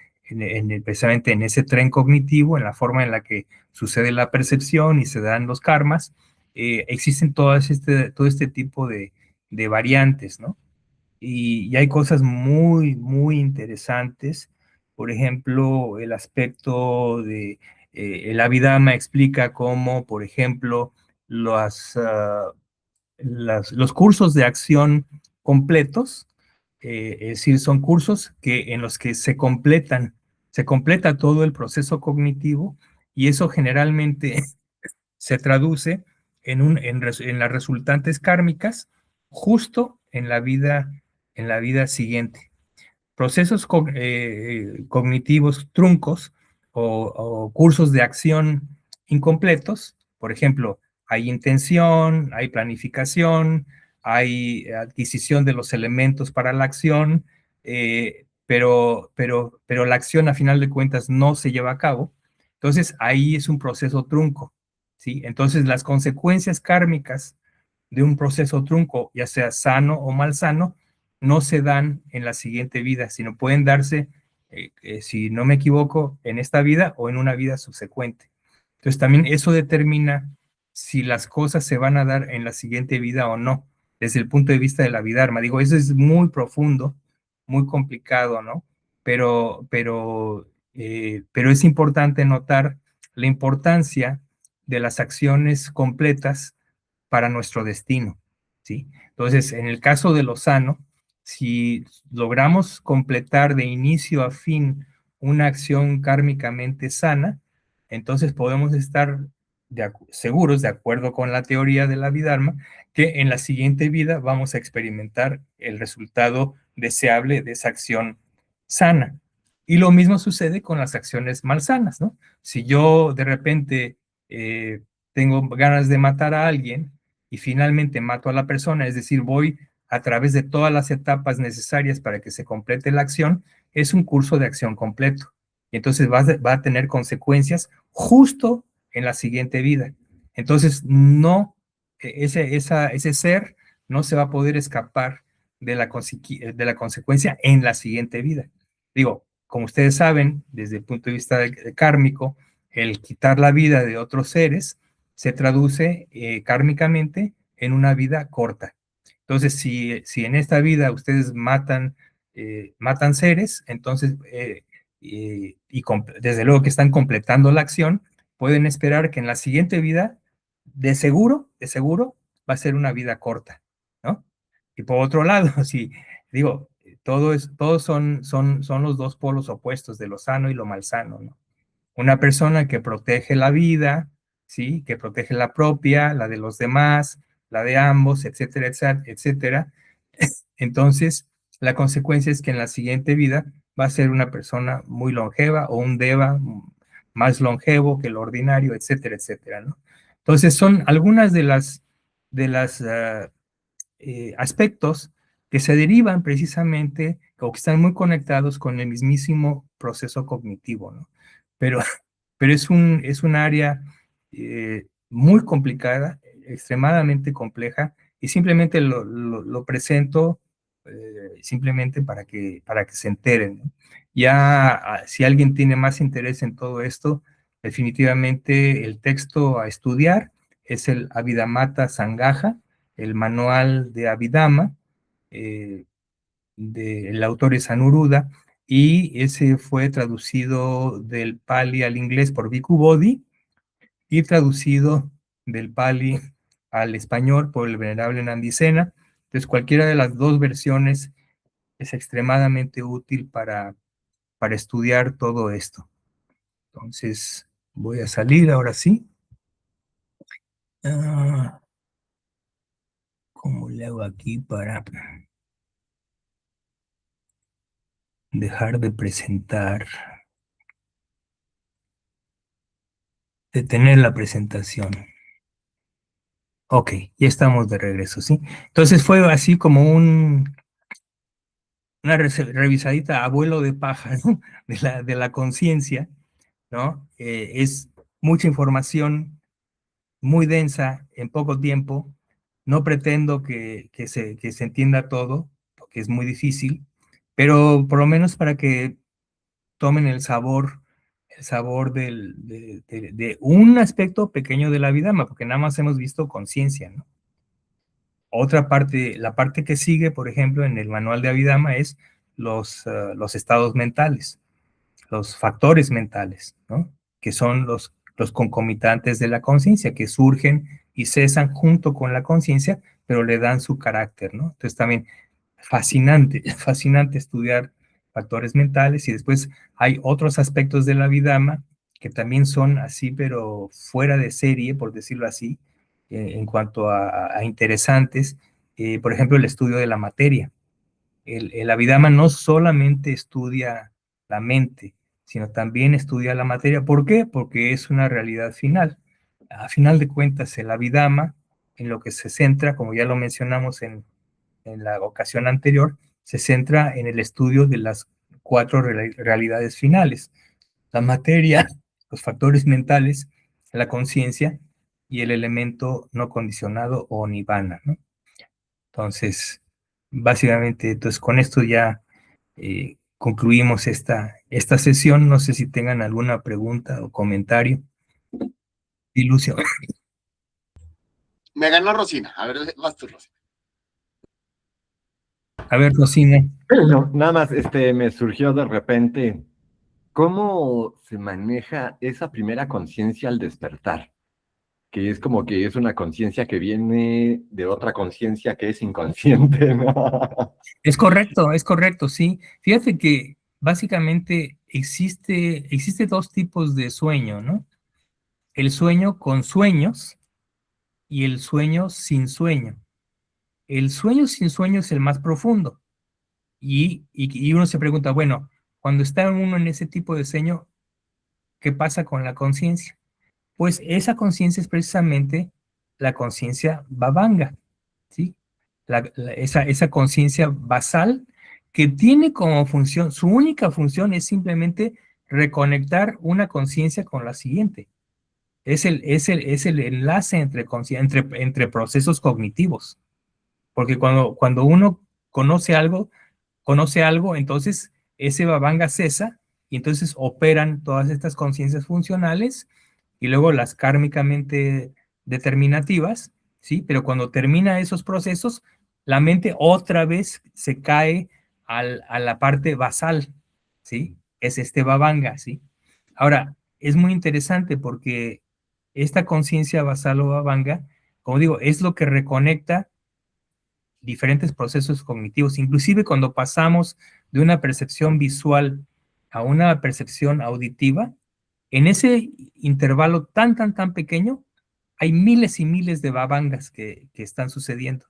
precisamente en ese tren cognitivo, en la forma en la que sucede la percepción y se dan los karmas, existen todo este tipo de variantes, ¿no? Y hay cosas muy, muy interesantes. Por ejemplo, el aspecto de el Abhidhamma explica cómo, por ejemplo, los cursos de acción completos, es decir, son cursos en los que se completa todo el proceso cognitivo, y eso generalmente se traduce en las resultantes kármicas justo en la vida siguiente. Procesos cognitivos truncos o cursos de acción incompletos, por ejemplo, hay intención, hay planificación, hay adquisición de los elementos para la acción, pero la acción a final de cuentas no se lleva a cabo. Entonces ahí es un proceso trunco, ¿sí? Entonces las consecuencias kármicas de un proceso trunco, ya sea sano o malsano, no se dan en la siguiente vida, sino pueden darse, si no me equivoco, en esta vida o en una vida subsecuente. Entonces también eso determina si las cosas se van a dar en la siguiente vida o no, desde el punto de vista de la Abhidharma. Digo, eso es muy profundo, muy complicado, ¿no? Pero es importante notar la importancia de las acciones completas para nuestro destino, ¿sí? Entonces, en el caso de Lozano, si logramos completar de inicio a fin una acción kármicamente sana, entonces podemos estar seguros, de acuerdo con la teoría de la Abhidharma, que en la siguiente vida vamos a experimentar el resultado deseable de esa acción sana. Y lo mismo sucede con las acciones malsanas, ¿no? Si yo de repente tengo ganas de matar a alguien y finalmente mato a la persona, es decir, voy a través de todas las etapas necesarias para que se complete la acción, es un curso de acción completo. Y entonces va a tener consecuencias justo en la siguiente vida. Entonces, no, ese ser no se va a poder escapar de la consecuencia en la siguiente vida. Digo, como ustedes saben, desde el punto de vista kármico, el quitar la vida de otros seres se traduce kármicamente en una vida corta. Entonces, si en esta vida ustedes matan seres, entonces, desde luego que están completando la acción, pueden esperar que en la siguiente vida, de seguro, va a ser una vida corta, ¿no? Y por otro lado, si digo, todos son los dos polos opuestos de lo sano y lo malsano, ¿no? Una persona que protege la vida, ¿sí? Que protege la propia, la de los demás, la de ambos, etcétera, etcétera, etcétera. Entonces, la consecuencia es que en la siguiente vida va a ser una persona muy longeva o un deva más longevo que el ordinario, etcétera, etcétera, ¿no? Entonces son algunas de las aspectos que se derivan precisamente o que están muy conectados con el mismísimo proceso cognitivo, ¿no? Pero, pero es un área muy complicada, extremadamente compleja, y simplemente lo presento simplemente para que se enteren, ¿no? Ya, si alguien tiene más interés en todo esto, definitivamente el texto a estudiar es el Abhidhamata Sangaja, el manual de Abhidhamma, el autor es Anuruddha, y ese fue traducido del Pali al inglés por Bhikkhu Bodhi y traducido del Pali al español por el venerable Nandisena. Entonces, cualquiera de las dos versiones es extremadamente útil para estudiar todo esto. Entonces, voy a salir ahora sí. ¿Cómo le hago aquí para dejar de presentar, detener la presentación? Ok, ya estamos de regreso, ¿sí? Entonces fue así como una revisadita a vuelo de pájaro de la conciencia, ¿no? Es mucha información muy densa en poco tiempo. No pretendo que se entienda todo, porque es muy difícil, pero por lo menos para que tomen el sabor de un aspecto pequeño de la vida, porque nada más hemos visto conciencia, ¿no? Otra parte, la parte que sigue, por ejemplo, en el manual de Abhidhamma es los estados mentales, los factores mentales, ¿no? Que son los concomitantes de la conciencia, que surgen y cesan junto con la conciencia, pero le dan su carácter, ¿no? Entonces también fascinante, fascinante estudiar factores mentales, y después hay otros aspectos de la Abhidhamma que también son así, pero fuera de serie, por decirlo así, en cuanto a interesantes. Por ejemplo, el estudio de la materia. El Abhidhamma no solamente estudia la mente, sino también estudia la materia. ¿Por qué? Porque es una realidad final. A final de cuentas, el Abhidhamma, en lo que se centra, como ya lo mencionamos en la ocasión anterior, se centra en el estudio de las cuatro realidades finales: la materia, los factores mentales, la conciencia y el elemento no condicionado o nirvana, ¿no? Entonces, básicamente, entonces con esto ya concluimos esta sesión. No sé si tengan alguna pregunta o comentario. Ilusión. Me ganó Rosina. A ver, vas tú, Rosina. A ver, Rosina. No, nada más, me surgió de repente, ¿cómo se maneja esa primera conciencia al despertar? Que es como que es una conciencia que viene de otra conciencia que es inconsciente, ¿no? Es correcto, sí. Fíjate que básicamente existe dos tipos de sueño, ¿no? El sueño con sueños y el sueño sin sueño. El sueño sin sueño es el más profundo. Y uno se pregunta, bueno, cuando está uno en ese tipo de sueño, ¿qué pasa con la conciencia? Pues esa conciencia es precisamente la conciencia Vavanga, ¿sí? Esa conciencia basal que tiene como función, su única función es simplemente reconectar una conciencia con la siguiente. Es el enlace entre procesos cognitivos. Porque cuando uno conoce algo, entonces ese babanga cesa y entonces operan todas estas conciencias funcionales y luego las kármicamente determinativas, ¿sí? Pero cuando termina esos procesos, la mente otra vez se cae a la parte basal, ¿sí? Es este babanga, ¿sí? Ahora, es muy interesante porque esta conciencia basal o babanga, como digo, es lo que reconecta diferentes procesos cognitivos, inclusive cuando pasamos de una percepción visual a una percepción auditiva. En ese intervalo tan pequeño, hay miles y miles de babangas que están sucediendo.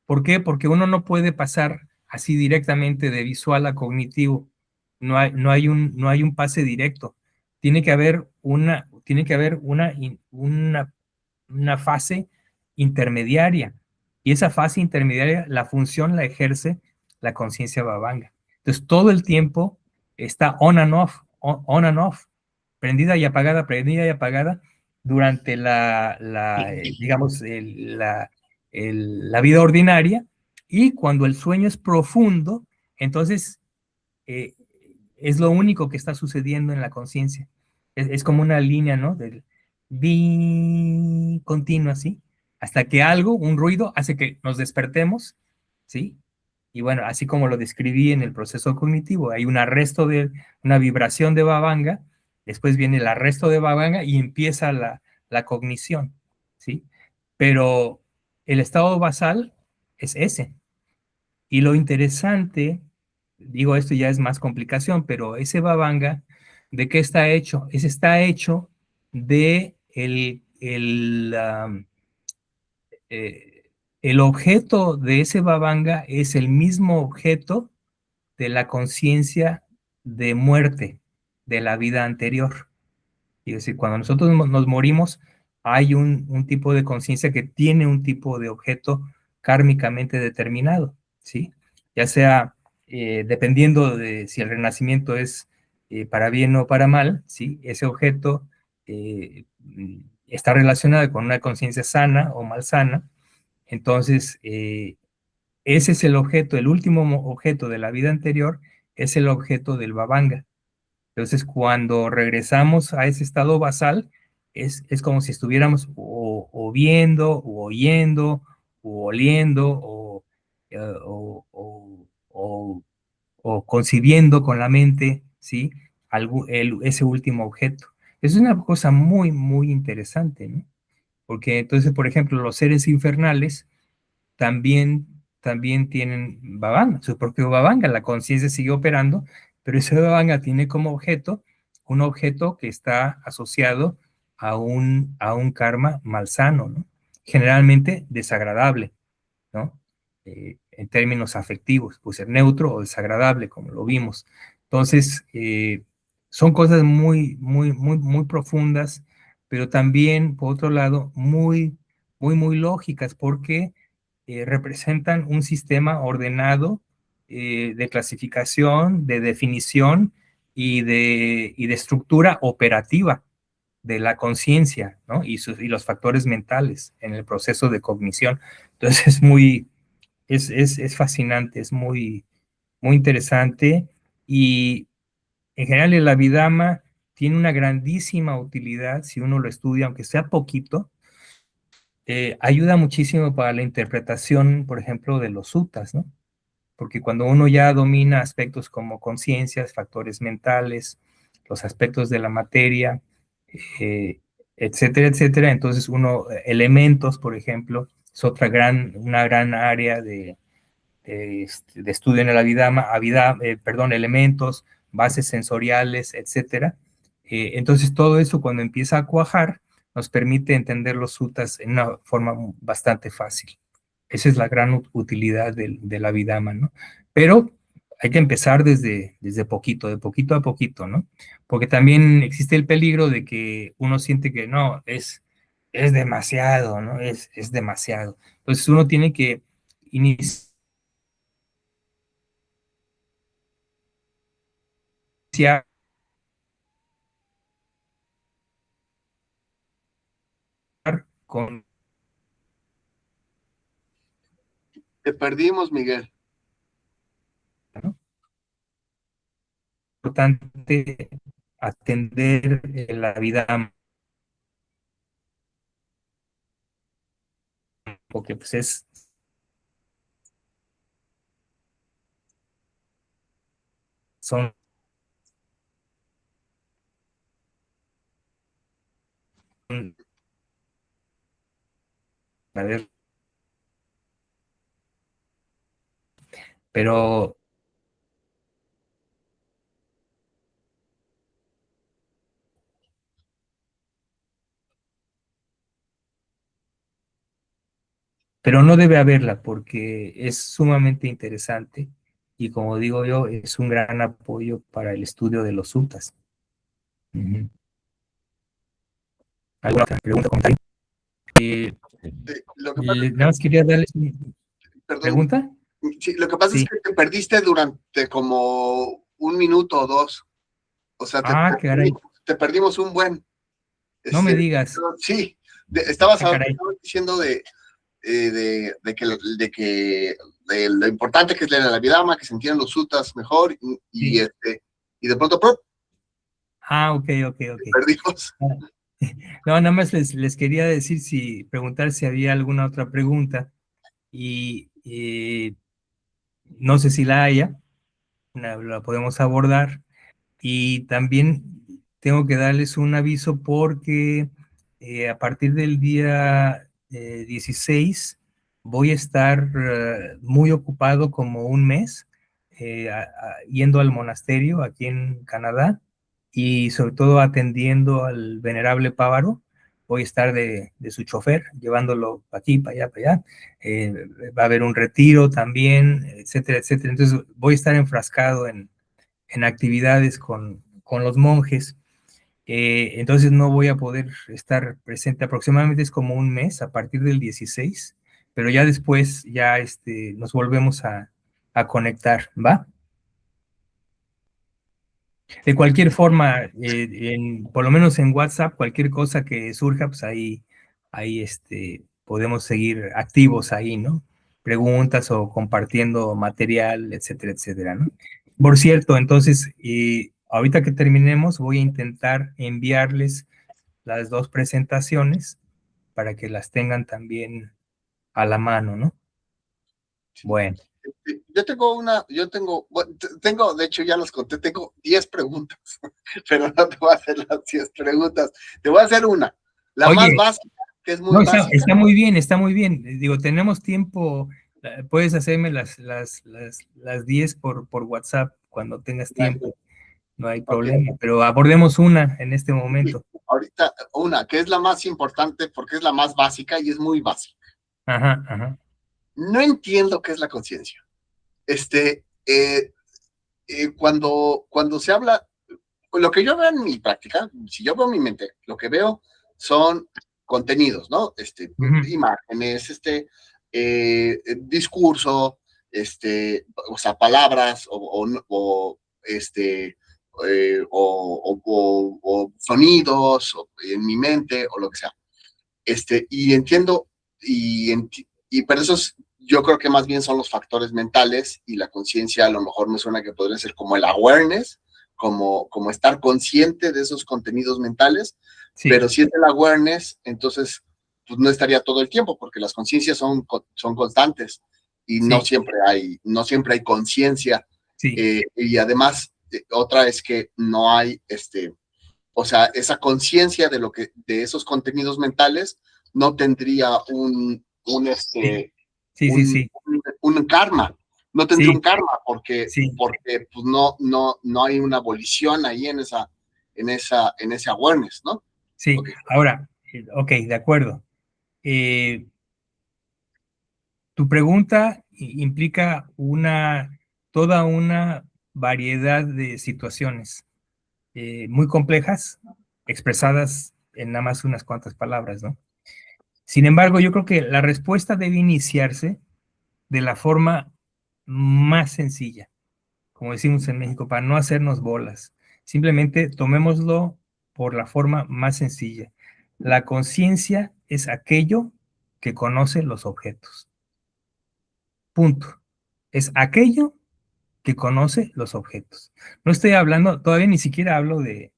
¿Por qué? Porque uno no puede pasar así directamente de visual a cognitivo. No hay un pase directo. Tiene que haber una una fase intermediaria. Y esa fase intermediaria, la función la ejerce la conciencia Vavanga. Entonces, todo el tiempo está on and off, on and off, prendida y apagada durante digamos, la vida ordinaria. Y cuando el sueño es profundo, entonces eh, es lo único que está sucediendo en la conciencia. Es como una línea, ¿no? Del continua, ¿sí? Hasta que algo, un ruido, hace que nos despertemos, ¿sí? Y bueno, así como lo describí en el proceso cognitivo, hay un arresto de una vibración de Vavanga, después viene el arresto de Vavanga y empieza la cognición, ¿sí? Pero el estado basal es ese. Y lo interesante, digo, esto ya es más complicación, pero ese Vavanga, ¿de qué está hecho? Ese está hecho de el objeto de ese Vavanga es el mismo objeto de la conciencia de muerte de la vida anterior. Es decir, cuando nosotros nos morimos, hay un tipo de conciencia que tiene un tipo de objeto kármicamente determinado, ¿sí? Ya sea dependiendo de si el renacimiento es para bien o para mal, ¿sí? Ese objeto está relacionado con una conciencia sana o malsana. Entonces, ese es el objeto, el último objeto de la vida anterior es el objeto del Vavanga. Entonces, cuando regresamos a ese estado basal, es como si estuviéramos o viendo, o oyendo, o oliendo, eh, o, o, o, o concibiendo con la mente, ¿sí? Ese último objeto. Es una cosa muy, muy interesante, ¿no? Porque entonces, por ejemplo, los seres infernales también tienen Babanga, su propio Babanga, la conciencia sigue operando, pero ese Babanga tiene como objeto un objeto que está asociado a un karma malsano, ¿no? Generalmente desagradable, ¿no? En términos afectivos, puede ser neutro o desagradable, como lo vimos. Entonces, son cosas muy, muy, muy, muy profundas, pero también, por otro lado, muy, muy, muy lógicas, porque representan un sistema ordenado de clasificación, de definición y de estructura operativa de la conciencia, ¿no? Y los factores mentales en el proceso de cognición. Entonces es fascinante, es muy, muy interesante y en general el Abhidhamma tiene una grandísima utilidad si uno lo estudia, aunque sea poquito, ayuda muchísimo para la interpretación, por ejemplo, de los suttas, ¿no? Porque cuando uno ya domina aspectos como conciencias, factores mentales, los aspectos de la materia, eh, etcétera, etcétera, entonces elementos, por ejemplo, es una gran área de estudio en el Abhidhamma, perdón, elementos, bases sensoriales, etcétera. Entonces todo eso cuando empieza a cuajar nos permite entender los suttas en una forma bastante fácil. Esa es la gran utilidad del Abhidhamma, ¿no? Pero hay que empezar desde poquito, de poquito a poquito, ¿no? Porque también existe el peligro de que uno siente que no, es demasiado, ¿no? Es demasiado. Entonces uno tiene que iniciar con Te perdimos, Miguel. ¿no? Importante atender la vida porque pues son, a ver, pero no debe haberla porque es sumamente interesante y como digo yo, es un gran apoyo para el estudio de los suttas. Uh -huh. ¿Alguna otra pregunta, comentario? Lo que pasa Nada más quería darles una perdón, pregunta. sí, lo que pasa es Sí. que te perdiste durante como 1 minuto o 2. O sea, Caray, te perdimos un buen. no me digas. Sí, estabas Caray. diciendo de lo importante que es leer la Abhidhamma, que se entiendan los suttas mejor, Sí. y de pronto ¡pum! Ok. Perdimos. No, nada más les quería decir preguntar si había alguna otra pregunta y no sé si la haya, la podemos abordar. Y también tengo que darles un aviso porque a partir del día 16 voy a estar muy ocupado como un mes yendo al monasterio aquí en Canadá y sobre todo atendiendo al venerable Pávaro. Voy a estar de su chofer, llevándolo para aquí, para allá, para allá. Va a haber un retiro también, etcétera, etcétera. Entonces voy a estar enfrascado en actividades con los monjes. Entonces no voy a poder estar presente, aproximadamente es como un mes a partir del 16, pero ya después ya nos volvemos a conectar, ¿va? De cualquier forma, por lo menos en WhatsApp, cualquier cosa que surja, pues ahí podemos seguir activos ahí, ¿no? Preguntas o compartiendo material, etcétera, etcétera, ¿no? Por cierto, entonces, ahorita que terminemos, voy a intentar enviarles las dos presentaciones para que las tengan también a la mano, ¿no? Bueno. Tengo, de hecho ya los conté, tengo 10 preguntas, pero no te voy a hacer las 10 preguntas, te voy a hacer una, la más Oye, básica, que es muy no, básica. está muy bien, está muy bien. Digo, tenemos tiempo, puedes hacerme las 10 por WhatsApp cuando tengas tiempo, no hay problema, Ok. pero abordemos una en este Sí, momento. ahorita una, que es la más importante porque es la más básica y es muy básica. Ajá. No entiendo qué es la conciencia. Cuando se habla, lo que yo veo en mi práctica, si yo veo mi mente, lo que veo son contenidos, ¿no? Imágenes, discurso, o sea, palabras o sonidos en mi mente o lo que sea. Y entiendo, y por eso yo creo que más bien son los factores mentales y la conciencia a lo mejor me suena que podría ser como el awareness, como estar consciente de esos contenidos mentales, Sí, pero si es el awareness, entonces pues no estaría todo el tiempo, porque las conciencias son constantes y sí, no siempre hay conciencia. sí, Y además, otra es que no hay o sea, esa conciencia de esos contenidos mentales no tendría sí, un karma, no tendría un sí, karma porque sí, pues no hay una abolición ahí en ese awareness, ¿no? sí. Okay. Ahora, ok, de acuerdo. Tu pregunta implica toda una variedad de situaciones muy complejas, expresadas en nada más unas cuantas palabras, ¿no? Sin embargo, yo creo que la respuesta debe iniciarse de la forma más sencilla, como decimos en México, para no hacernos bolas. Simplemente tomémoslo por la forma más sencilla. La conciencia es aquello que conoce los objetos. Punto. Es aquello que conoce los objetos. No estoy hablando, todavía ni siquiera hablo de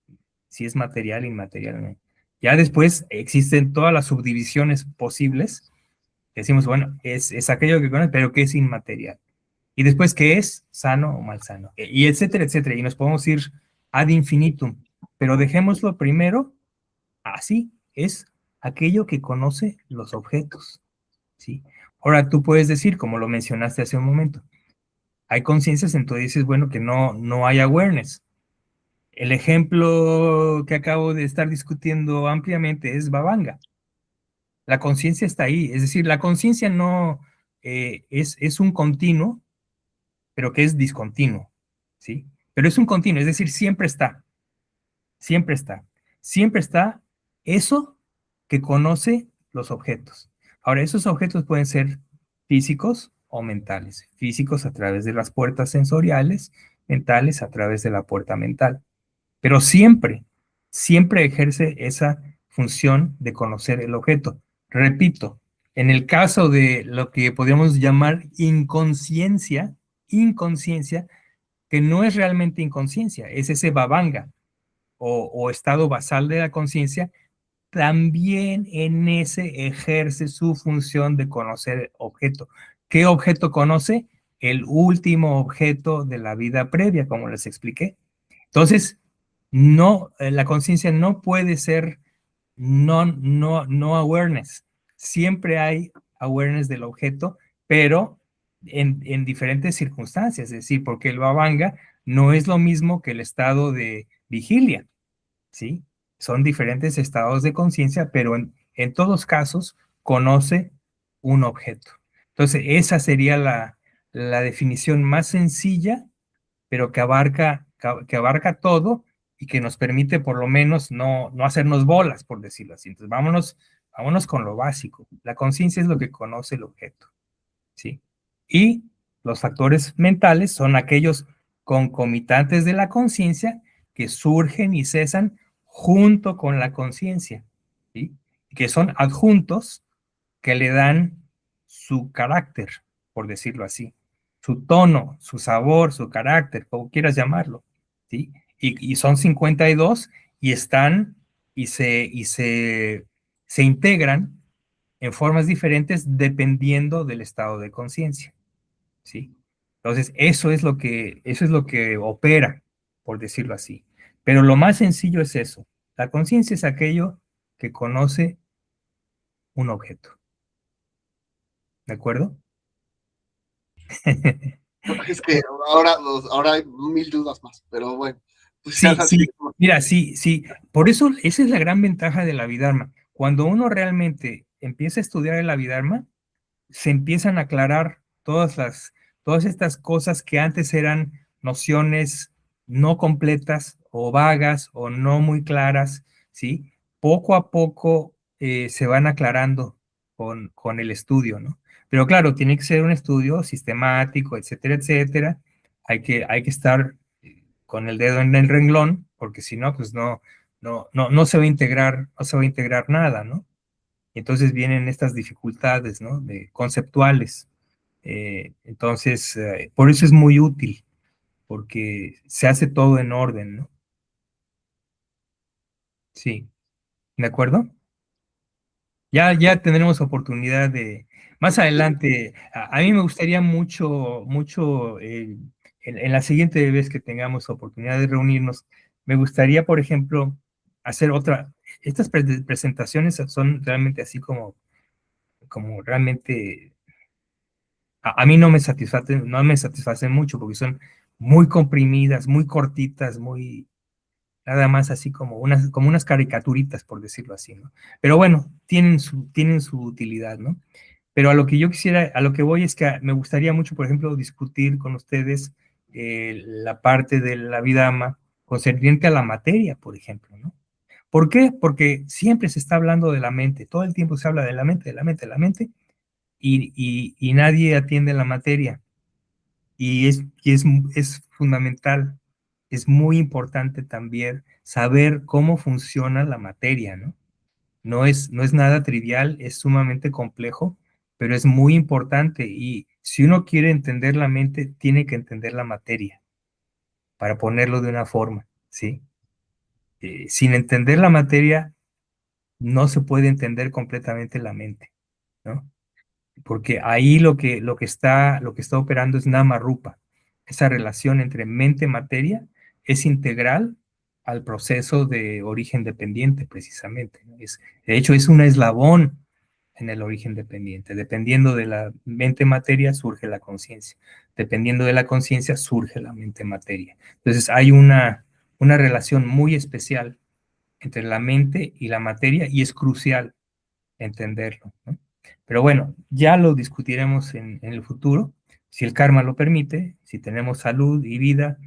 si es material, inmaterial, ¿no? Ya después existen todas las subdivisiones posibles. Decimos, bueno, es aquello que conoce, pero que es inmaterial. Y después, ¿qué es sano o mal sano? Y etcétera, etcétera. Y nos podemos ir ad infinitum. Pero dejémoslo primero así, es aquello que conoce los objetos, ¿sí? Ahora tú puedes decir, como lo mencionaste hace un momento, hay conciencias, entonces dices, bueno, que no hay awareness. El ejemplo que acabo de estar discutiendo ampliamente es Babanga. La conciencia está ahí, es decir, la conciencia no es un continuo, pero que es discontinuo, ¿sí? Pero es un continuo, es decir, siempre está eso que conoce los objetos. Ahora, esos objetos pueden ser físicos o mentales. Físicos a través de las puertas sensoriales, mentales a través de la puerta mental. Pero siempre, siempre ejerce esa función de conocer el objeto. Repito, en el caso de lo que podríamos llamar inconsciencia, inconsciencia, que no es realmente inconsciencia, es ese babanga o estado basal de la conciencia, también en ese ejerce su función de conocer el objeto. ¿Qué objeto conoce? El último objeto de la vida previa, como les expliqué. Entonces, no, la conciencia no puede ser no awareness. Siempre hay awareness del objeto, pero en diferentes circunstancias. Es decir, porque el Vabanga no es lo mismo que el estado de vigilia, ¿sí? Son diferentes estados de conciencia, pero en todos casos conoce un objeto. Entonces, esa sería la definición más sencilla, pero que abarca todo y que nos permite por lo menos no hacernos bolas, por decirlo así. Entonces, vámonos con lo básico. La conciencia es lo que conoce el objeto, ¿sí? Y los factores mentales son aquellos concomitantes de la conciencia que surgen y cesan junto con la conciencia, ¿sí? Que son adjuntos que le dan su carácter, por decirlo así, su tono, su sabor, su carácter, como quieras llamarlo, ¿sí? Y son 52 y están se integran en formas diferentes dependiendo del estado de conciencia, ¿sí? Entonces, eso es lo que opera, por decirlo así. Pero lo más sencillo es eso. La conciencia es aquello que conoce un objeto. ¿De acuerdo? Es que ahora hay mil dudas más, pero bueno, pues ya Sí, las sí, seguimos. mira, sí, sí. Por eso, esa es la gran ventaja de la Abhidharma. Cuando uno realmente empieza a estudiar el Abhidharma, se empiezan a aclarar todas estas cosas que antes eran nociones no completas o vagas o no muy claras, ¿sí? Poco a poco se van aclarando con el estudio, ¿no? Pero claro, tiene que ser un estudio sistemático, etcétera, etcétera. Hay que estar con el dedo en el renglón, porque si no, pues no se va a integrar, no se va a integrar nada, ¿no? Entonces vienen estas dificultades, ¿no? Conceptuales. Entonces, por eso es muy útil, porque se hace todo en orden, ¿no? Sí, ¿de acuerdo? Ya tendremos oportunidad de, más adelante, a mí me gustaría mucho, en la siguiente vez que tengamos oportunidad de reunirnos, me gustaría, por ejemplo, hacer estas presentaciones son realmente así como realmente a mí no me satisfacen mucho porque son muy comprimidas, muy cortitas, nada más así como unas caricaturitas, por decirlo así, ¿no? Pero bueno, tienen su utilidad, ¿no? Pero a lo que yo quisiera, a lo que voy es que me gustaría mucho, por ejemplo, discutir con ustedes la parte de la Vidama concerniente a la materia, por ejemplo, ¿no? ¿Por qué? Porque siempre se está hablando de la mente, todo el tiempo se habla de la mente, de la mente, de la mente, y nadie atiende la materia. Es fundamental, es muy importante también saber cómo funciona la materia, ¿no? No es nada trivial, es sumamente complejo, pero es muy importante y si uno quiere entender la mente, tiene que entender la materia para ponerlo de una forma, ¿sí? Sin entender la materia, no se puede entender completamente la mente, ¿no? Porque ahí lo que está operando es Nama Rupa. Esa relación entre mente-materia es integral al proceso de origen dependiente, precisamente, ¿no? De hecho, es un eslabón en el origen dependiente. Dependiendo de la mente-materia surge la conciencia. Dependiendo de la conciencia surge la mente-materia. Entonces, hay una relación muy especial entre la mente y la materia y es crucial entenderlo, ¿no? Pero bueno, ya lo discutiremos en el futuro, si el karma lo permite, si tenemos salud y vida,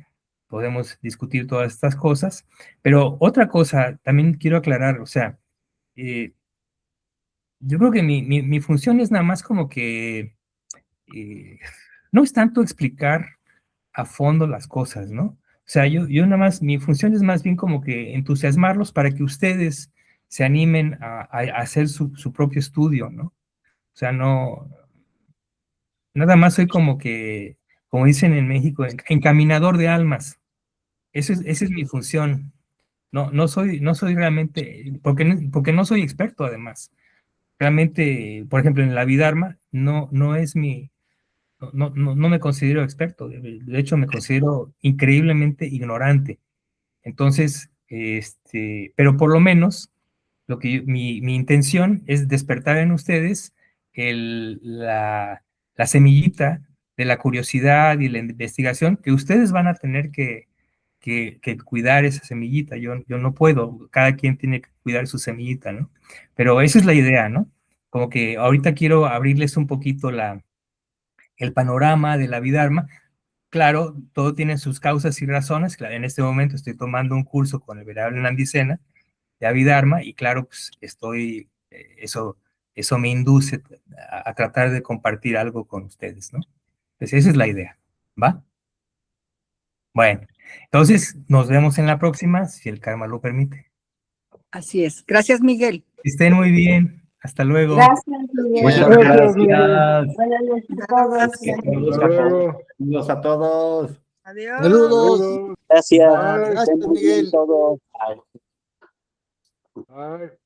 podemos discutir todas estas cosas. Pero otra cosa, también quiero aclarar, o sea, eh, yo creo que mi función es nada más como que no es tanto explicar a fondo las cosas, ¿no? O sea, yo nada más, mi función es más bien como que entusiasmarlos para que ustedes se animen a hacer su propio estudio, ¿no? O sea, no, nada más soy como que, como dicen en México, encaminador de almas. Esa es mi función. No soy realmente, porque no soy experto además. Realmente, por ejemplo, en la Vidharma no es no me considero experto. De hecho, me considero increíblemente ignorante. Entonces, pero por lo menos mi intención es despertar en ustedes la semillita de la curiosidad y la investigación que ustedes van a tener que cuidar esa semillita. Yo no puedo, cada quien tiene que cuidar su semillita, ¿no? Pero esa es la idea, ¿no? Como que ahorita quiero abrirles un poquito el panorama de la Vidharma. Claro, todo tiene sus causas y razones. Claro, en este momento estoy tomando un curso con el venerable Nandicena de Abhidharma y claro, pues eso me induce a tratar de compartir algo con ustedes, ¿no? Pues esa es la idea, ¿va? Bueno, entonces nos vemos en la próxima, si el karma lo permite. Así es. Gracias, Miguel. Que estén muy bien. Hasta luego. Gracias, Miguel. Muchas Gracias, Miguel. gracias. Buenas noches a todos. Hasta luego. Saludos a todos. Adiós. Saludos. Gracias. Bye. Estén muy bien Miguel. todos. Bye.